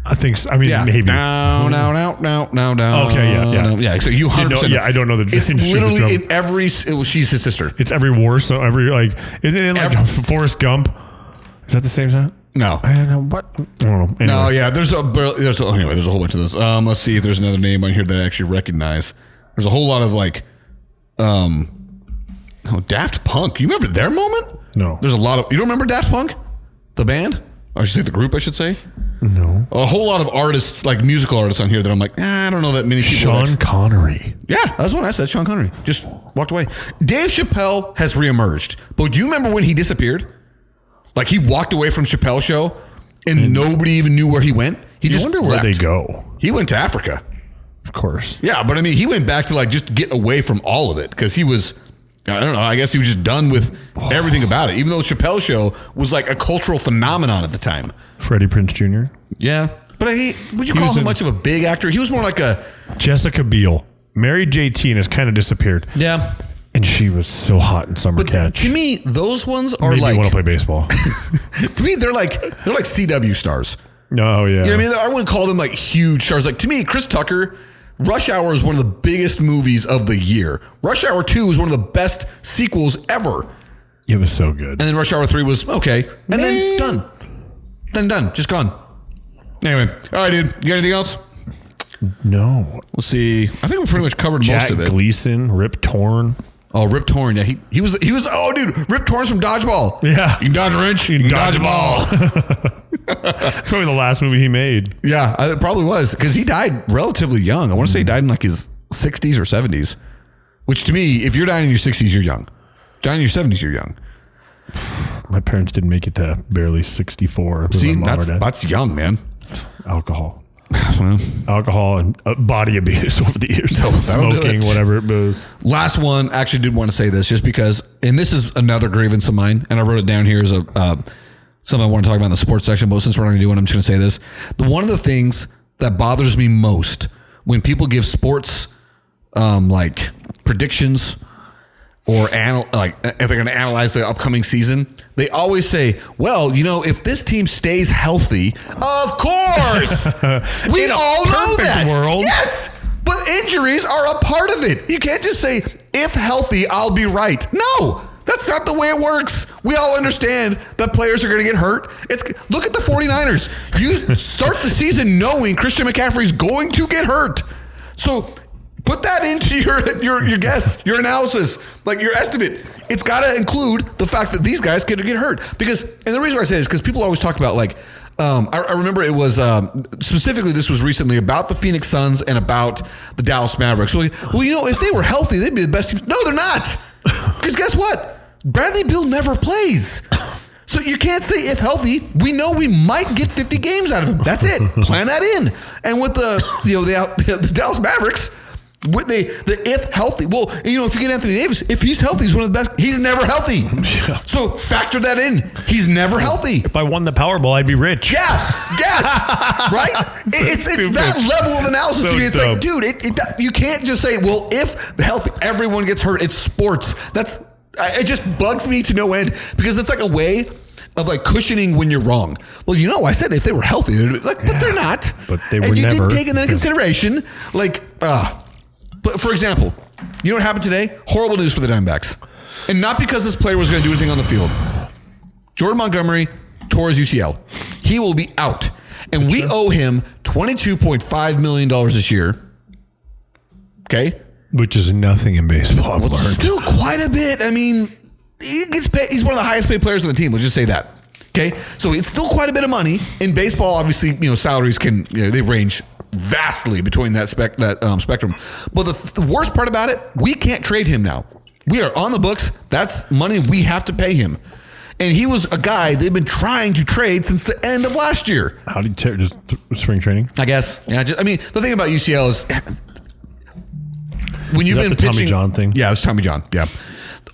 I think so. I mean, maybe. Now. Okay, yeah. Yeah, so you 100%. I don't know the It's literally in every, she's his sister. It's every war, so isn't it in like Forrest Gump? Is that the same time? No. I don't know what. I don't know. Anyway. No, yeah, there's a whole bunch of those. Let's see if there's another name on here that I actually recognize. There's a whole lot of like, Daft Punk. You remember their moment? No. There's a lot of, you don't remember Daft Punk? The band? Or I should say the group, I should say. No. A whole lot of artists, like musical artists on here that I'm like, I don't know that many people. Sean Connery. Yeah, that's what I said. Sean Connery just walked away. Dave Chappelle has reemerged. But do you remember when he disappeared? Like he walked away from Chappelle's show and nobody even knew where he went. He just wonder where they go. He went to Africa. Of course. Yeah, but I mean, he went back to like just get away from all of it because he was, I don't know, I guess he was just done with everything about it. Even though Chappelle's show was like a cultural phenomenon at the time. Freddie Prinze Jr. Yeah. But would you call him much of a big actor? He was more like a... Jessica Biel. Married JT and has kind of disappeared. Yeah. And she was so hot in Summer Catch. To me, those ones are Maybe like... you want to play baseball. To me, they're like CW stars. Oh, yeah. You know what I mean? I wouldn't call them like huge stars. Like to me, Chris Tucker... Rush Hour is one of the biggest movies of the year. Rush Hour 2 is one of the best sequels ever. It was so good. And then Rush Hour 3 was okay. And then done. Then done. Just gone. Anyway. All right, dude. You got anything else? No. We'll see. I think we pretty much covered most of it. Jack Gleason, Rip Torn. Oh, Rip Torn. Yeah, he was. Oh, dude, Rip Torn's from Dodgeball. Yeah, you can dodge a wrench. You can dodge a ball. It's probably the last movie he made. Yeah, it probably was because he died relatively young. I want to say he died in like his 60s or 70s. Which to me, if you're dying in your 60s, you're young. Dying in your 70s, you're young. My parents didn't make it to barely 64. See, that's young, man. Alcohol. Alcohol and body abuse over the years. Smoking, whatever it was. Last one, actually did want to say this just because, and this is another grievance of mine, and I wrote it down here as something I want to talk about in the sports section, but since we're not going to do it, I'm just going to say this. One of the things that bothers me most when people give sports like predictions or if they're going to analyze the upcoming season, they always say, well, if this team stays healthy, of course, we all know that. World. Yes, but injuries are a part of it. You can't just say, if healthy, I'll be right. No, that's not the way it works. We all understand that players are going to get hurt. Look at the 49ers. You start the season knowing Christian McCaffrey's going to get hurt. So put that into your guess, your analysis, like your estimate. It's got to include the fact that these guys could get hurt. And the reason why I say this is because people always talk about I remember it was specifically this was recently about the Phoenix Suns and about the Dallas Mavericks. So if they were healthy, they'd be the best team. No, they're not. Because guess what? Bradley Beal never plays. So you can't say if healthy, we know we might get 50 games out of him. That's it. Plan that in. And with the Dallas Mavericks, with the if healthy, if you get Anthony Davis, if he's healthy, he's one of the best. He's never healthy. Yeah. So factor that in. He's never healthy. If I won the Powerball, I'd be rich. Yeah. Yes. Right? It's that level of analysis to me. It's dumb. Like, dude, you can't just say, well, if healthy, everyone gets hurt. It's sports. It just bugs me to no end because it's like a way of like cushioning when you're wrong. Well, I said if they were healthy, but they're not. But they were and you never. didn't take into consideration, But for example, you know what happened today? Horrible news for the Diamondbacks. And not because this player was going to do anything on the field. Jordan Montgomery tore his UCL. He will be out. And we owe him $22.5 million this year. Okay? Which is nothing in baseball, I've learned. Still quite a bit. I mean, he gets paid. He's one of the highest paid players on the team. Let's just say that. Okay? So it's still quite a bit of money. In baseball, obviously, salaries can, they range vastly between that spectrum. But the worst part about it, we can't trade him now. We are on the books. That's money we have to pay him. And he was a guy they've been trying to trade since the end of last year. How did he tear? Just spring training? I guess. Yeah. The thing about UCL is when you've been pitching. Tommy John thing? Yeah, it's Tommy John. Yeah.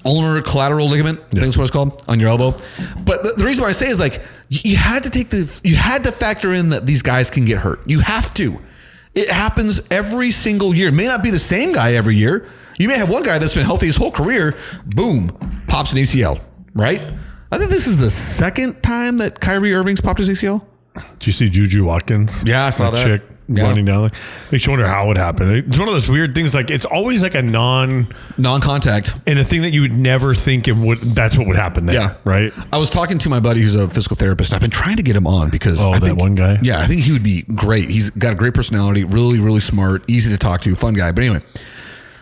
Ulnar collateral ligament. I think that's what it's called on your elbow. But the reason why I say is you had to factor in that these guys can get hurt. You have to. It happens every single year. It may not be the same guy every year. You may have one guy that's been healthy his whole career. Boom, pops an ACL. Right. I think this is the second time that Kyrie Irving's popped his ACL. Did you see Juju Watkins? Yeah, I saw that. Chick running down. Makes you wonder how it happened. It's one of those weird things. It's always a non-contact, and a thing that you would never think it would. That's what would happen there. Yeah, right. I was talking to my buddy who's a physical therapist. I've been trying to get him on because I think one guy. Yeah, I think he would be great. He's got a great personality, really, really smart, easy to talk to, fun guy. But anyway,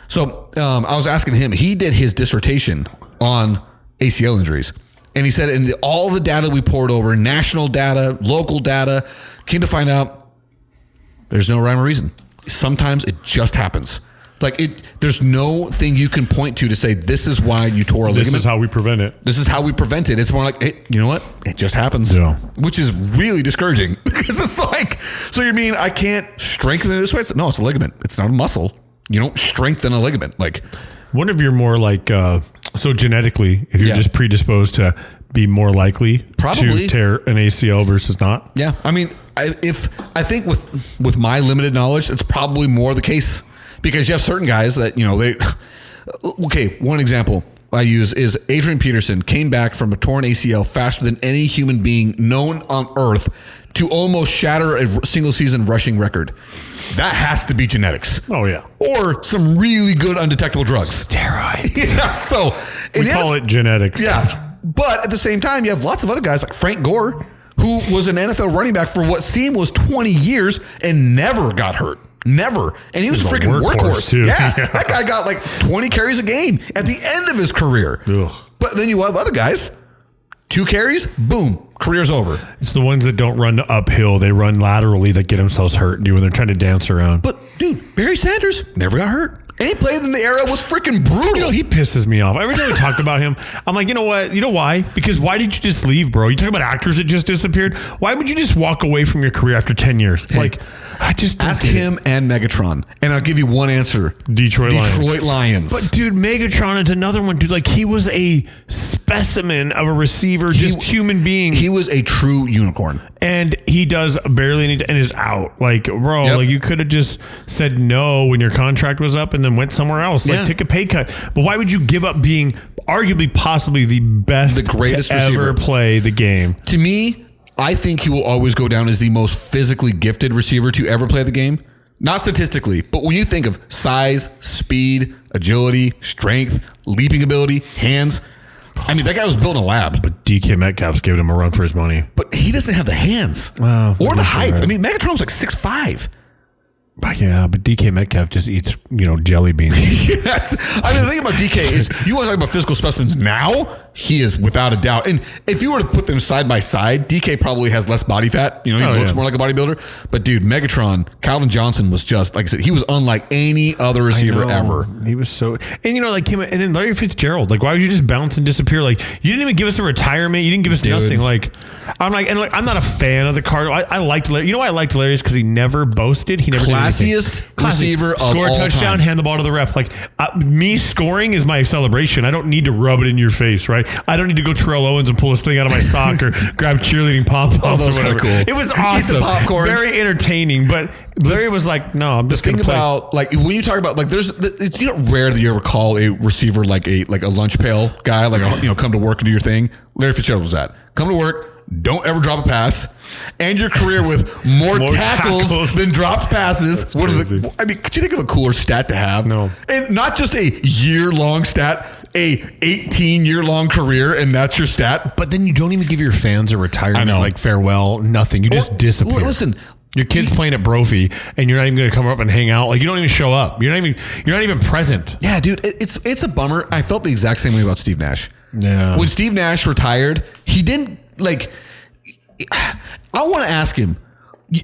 so I was asking him. He did his dissertation on ACL injuries. And he said, in all the data we poured over, national data, local data, came to find out there's no rhyme or reason. Sometimes it just happens. There's no thing you can point to say, this is why you tore a ligament. This is how we prevent it. This is how we prevent it. It's more like, hey, you know what? It just happens. Yeah. Which is really discouraging. Because it's so you mean I can't strengthen it this way? No, it's a ligament. It's not a muscle. You don't strengthen a ligament. Wonder if you're more so genetically, if you're just predisposed to be more likely to tear an ACL versus not. Yeah. I think with my limited knowledge, it's probably more the case because you have certain guys that, one example I use is Adrian Peterson came back from a torn ACL faster than any human being known on earth to almost shatter a single season rushing record. That has to be genetics. Oh, yeah. Or some really good undetectable drugs. Steroids. Yeah, so... We call it genetics. Yeah. But at the same time, you have lots of other guys like Frank Gore, who was an NFL running back for what seemed was 20 years and never got hurt. Never. And he was a freaking workhorse. Too. Yeah. That guy got 20 carries a game at the end of his career. Ugh. But then you have other guys, 2 carries, boom, career's over. It's the ones that don't run uphill. They run laterally that get themselves hurt when they're trying to dance around. But, dude, Barry Sanders never got hurt. Any play in the era was freaking brutal. He pisses me off. Every time we talk about him, I'm like, you know what? You know why? Because why did you just leave, bro? You talk about actors that just disappeared. Why would you just walk away from your career after 10 years? Hey, I just ask him and Megatron, and I'll give you one answer. Detroit Lions. But dude, Megatron is another one, dude. He was a specimen of a receiver, human being. He was a true unicorn. And he does barely any, and is out. Bro, you could have just said no when your contract was up and then went somewhere else. Take a pay cut. But why would you give up being arguably possibly the best, the greatest to receiver ever play the game? To me, I think he will always go down as the most physically gifted receiver to ever play the game. Not statistically, but when you think of size, speed, agility, strength, leaping ability, hands, that guy was built in a lab. But DK Metcalf's giving him a run for his money. But he doesn't have the hands or the height. Right. Megatron's 6'5". Yeah, but DK Metcalf just eats, jelly beans. Yes. The thing about DK is you want to talk about physical specimens now, he is without a doubt. And if you were to put them side by side, DK probably has less body fat. He looks more like a bodybuilder. But dude, Megatron, Calvin Johnson was just, like I said, he was unlike any other receiver ever. He was so, and him, and then Larry Fitzgerald, why would you just bounce and disappear? You didn't even give us a retirement. You didn't give us nothing. I'm not a fan of the Cardinals. I liked Larry. You know why I liked Larry is because he never boasted. He never classiest receiver of score all a touchdown, time. Hand the ball to the ref. Me scoring is my celebration. I don't need to rub it in your face, right? I don't need to go Terrell Owens and pull this thing out of my sock or grab cheerleading pop-ups. Oh, that was kind of cool. It was awesome. Popcorn. Very entertaining, but Larry was like, no, I'm just going to play. The thing about, when you talk about, it's rare that you ever call a receiver like a lunch pail guy, come to work and do your thing. Larry Fitzgerald was that. Come to work, don't ever drop a pass, end your career with more tackles than dropped passes. Could you think of a cooler stat to have? No. And not just a year-long stat. a 18-year-long career and that's your stat. But then you don't even give your fans a retirement, I know. like farewell, nothing. You just disappear. Listen, your kid's playing at Brophy, and you're not even going to come up and hang out. Like you don't even show up. You're not even present. yeah, dude, it's a bummer. I felt the exact same way about Steve Nash. Yeah. When Steve Nash retired, he didn't like. I want to ask him,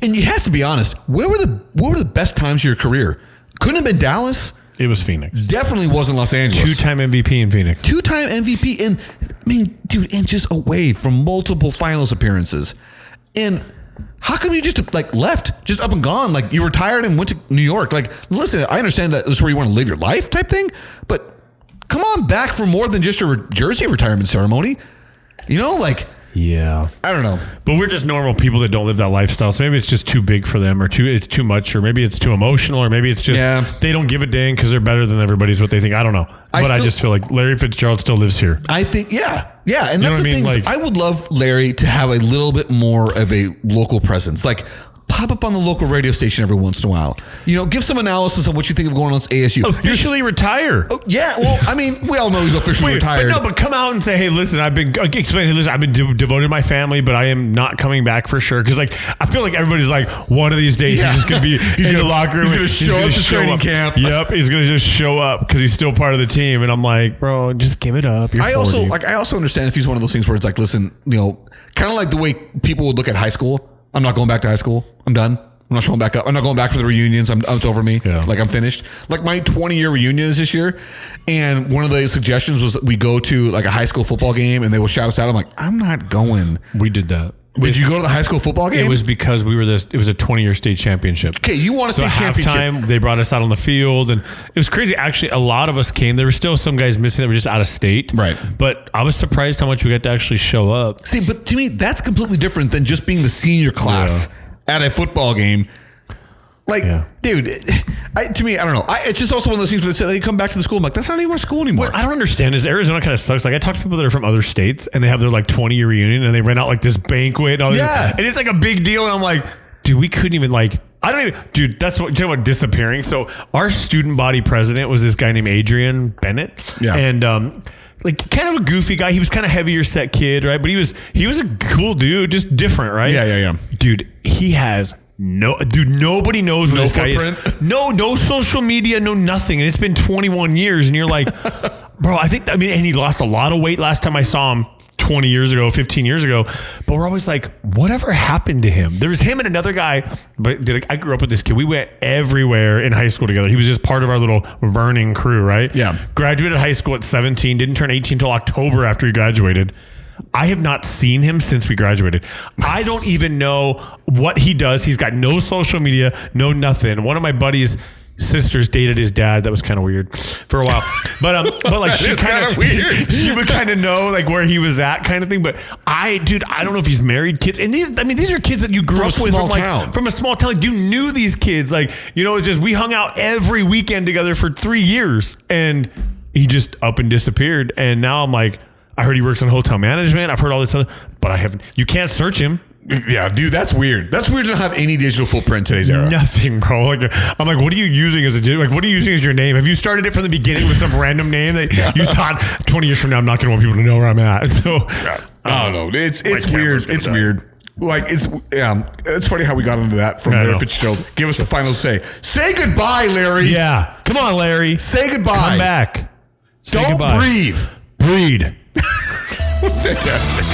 and he has to be honest. What were the best times of your career? Couldn't have been Dallas. It was Phoenix. Definitely wasn't Los Angeles. 2-time MVP in Phoenix. 2-time MVP, and I mean, dude, and just away from multiple finals appearances. And how come you just like left, just up and gone? Like you retired and went to New York. Like, listen, I understand that that's where you want to live your life type thing, but come on back for more than just a jersey retirement ceremony. You know, like. Yeah. I don't know. But we're just normal people that don't live that lifestyle. So maybe it's just too big for them, or it's too much, or maybe it's too emotional, or maybe it's just they don't give a dang because they're better than everybody is what they think. I don't know. I just feel like Larry Fitzgerald still lives here. I think, yeah. And that's the thing. Like, I would love Larry to have a little bit more of a local presence. Like, pop up on the local radio station every once in a while. You know, give some analysis of what you think of going on at ASU. Officially retire. Oh, yeah, well, I mean, we all know he's officially retired. But come out and say, hey, listen, I've been devoted to my family, but I am not coming back for sure. Because, like, I feel like everybody's like, one of these days he's just going to be in the locker room. He's going to show up to training camp. Yep, he's going to just show up because he's still part of the team. And I'm like, bro, just give it up. You're 40. I also understand if he's one of those things where it's like, listen, you know, kind of like the way people would look at high school. I'm not going back to high school. I'm done. I'm not showing back up. I'm not going back for the reunions. It's over me. Yeah. Like I'm finished. Like my 20-year reunion is this year. And one of the suggestions was that we go to like a high school football game and they will shout us out. I'm like, I'm not going. We did that. Did you go to the high school football game? It was because it was a 20-year state championship. Okay, you want a state championship. Halftime, they brought us out on the field, and it was crazy. Actually, a lot of us came. There were still some guys missing that were just out of state. Right. But I was surprised how much we got to actually show up. See, but to me, that's completely different than just being the senior class at a football game. Like, dude, to me, I don't know. It's just also one of those things where they say they come back to the school. I'm like, that's not even our school anymore. What I don't understand is Arizona kind of sucks. Like I talk to people that are from other states and they have their like 20-year reunion and they rent out like this banquet. And all this, and it's like a big deal. And I'm like, dude, we couldn't even like, I don't even, dude, that's what you're talking about disappearing. So our student body president was this guy named Adrian Bennett. Yeah. And, like kind of a goofy guy. He was kind of heavier set kid, right? But he was a cool dude, just different, right? Yeah. Dude, he has nobody knows what this guy is. No social media, no nothing. And it's been 21 years. And you're like, bro, and he lost a lot of weight last time I saw him 20 years ago, 15 years ago. But we're always like, whatever happened to him? There was him and another guy. But I grew up with this kid. We went everywhere in high school together. He was just part of our little Vernon crew, right? Yeah. Graduated high school at 17, didn't turn 18 until October after he graduated. I have not seen him since we graduated. I don't even know what he does. He's got no social media, no nothing. One of my buddies' sisters dated his dad. That was kind of weird for a while. But like she kind of weird. She would kind of know like where he was at, kind of thing. But I don't know if he's married, kids. And these are kids that you grew up with from a small town. Like you knew these kids. Like, you know, just we hung out every weekend together for 3 years, and he just up and disappeared. And now I'm like, I heard he works in hotel management. I've heard all this other, but I haven't. You can't search him. Yeah, dude, that's weird. That's weird to not have any digital footprint in today's era. Nothing, bro. Like, I'm like, what are you using as what are you using as your name? Have you started it from the beginning with some random name that you thought 20 years from now I'm not going to want people to know where I'm at? So I don't know. It's weird. It's weird. Like it's funny how we got into that from Larry Fitzgerald. Give us the final say. Say goodbye, Larry. Yeah, come on, Larry. Say goodbye. Come back. Don't breathe. Breed. Fantastic.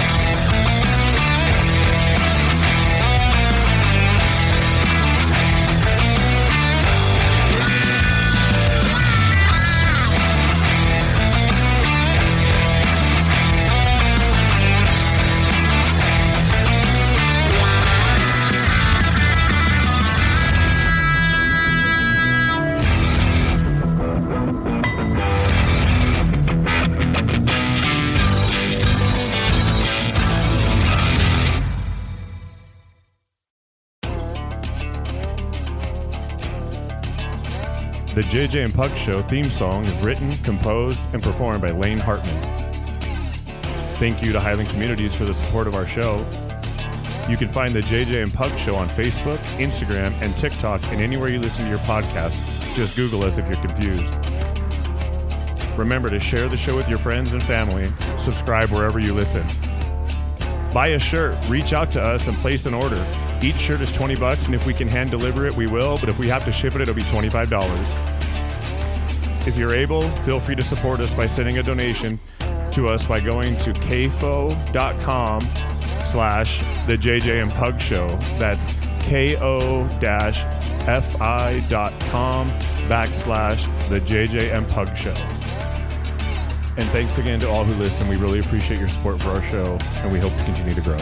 The JJ and Pug Show theme song is written, composed, and performed by Lane Hartman. Thank you to Highland Communities for the support of our show. You can find the JJ and Pug Show on Facebook, Instagram, and TikTok, and anywhere you listen to your podcast. Just Google us if you're confused. Remember to share the show with your friends and family. Subscribe wherever you listen. Buy a shirt, reach out to us, and place an order. Each shirt is $20, and if we can hand deliver it, we will, but if we have to ship it, it'll be $25. If you're able, feel free to support us by sending a donation to us by going to kfo.com/The JJ and Pug Show. That's ko-fi.com/The JJ and Pug Show. And thanks again to all who listen. We really appreciate your support for our show, and we hope to continue to grow.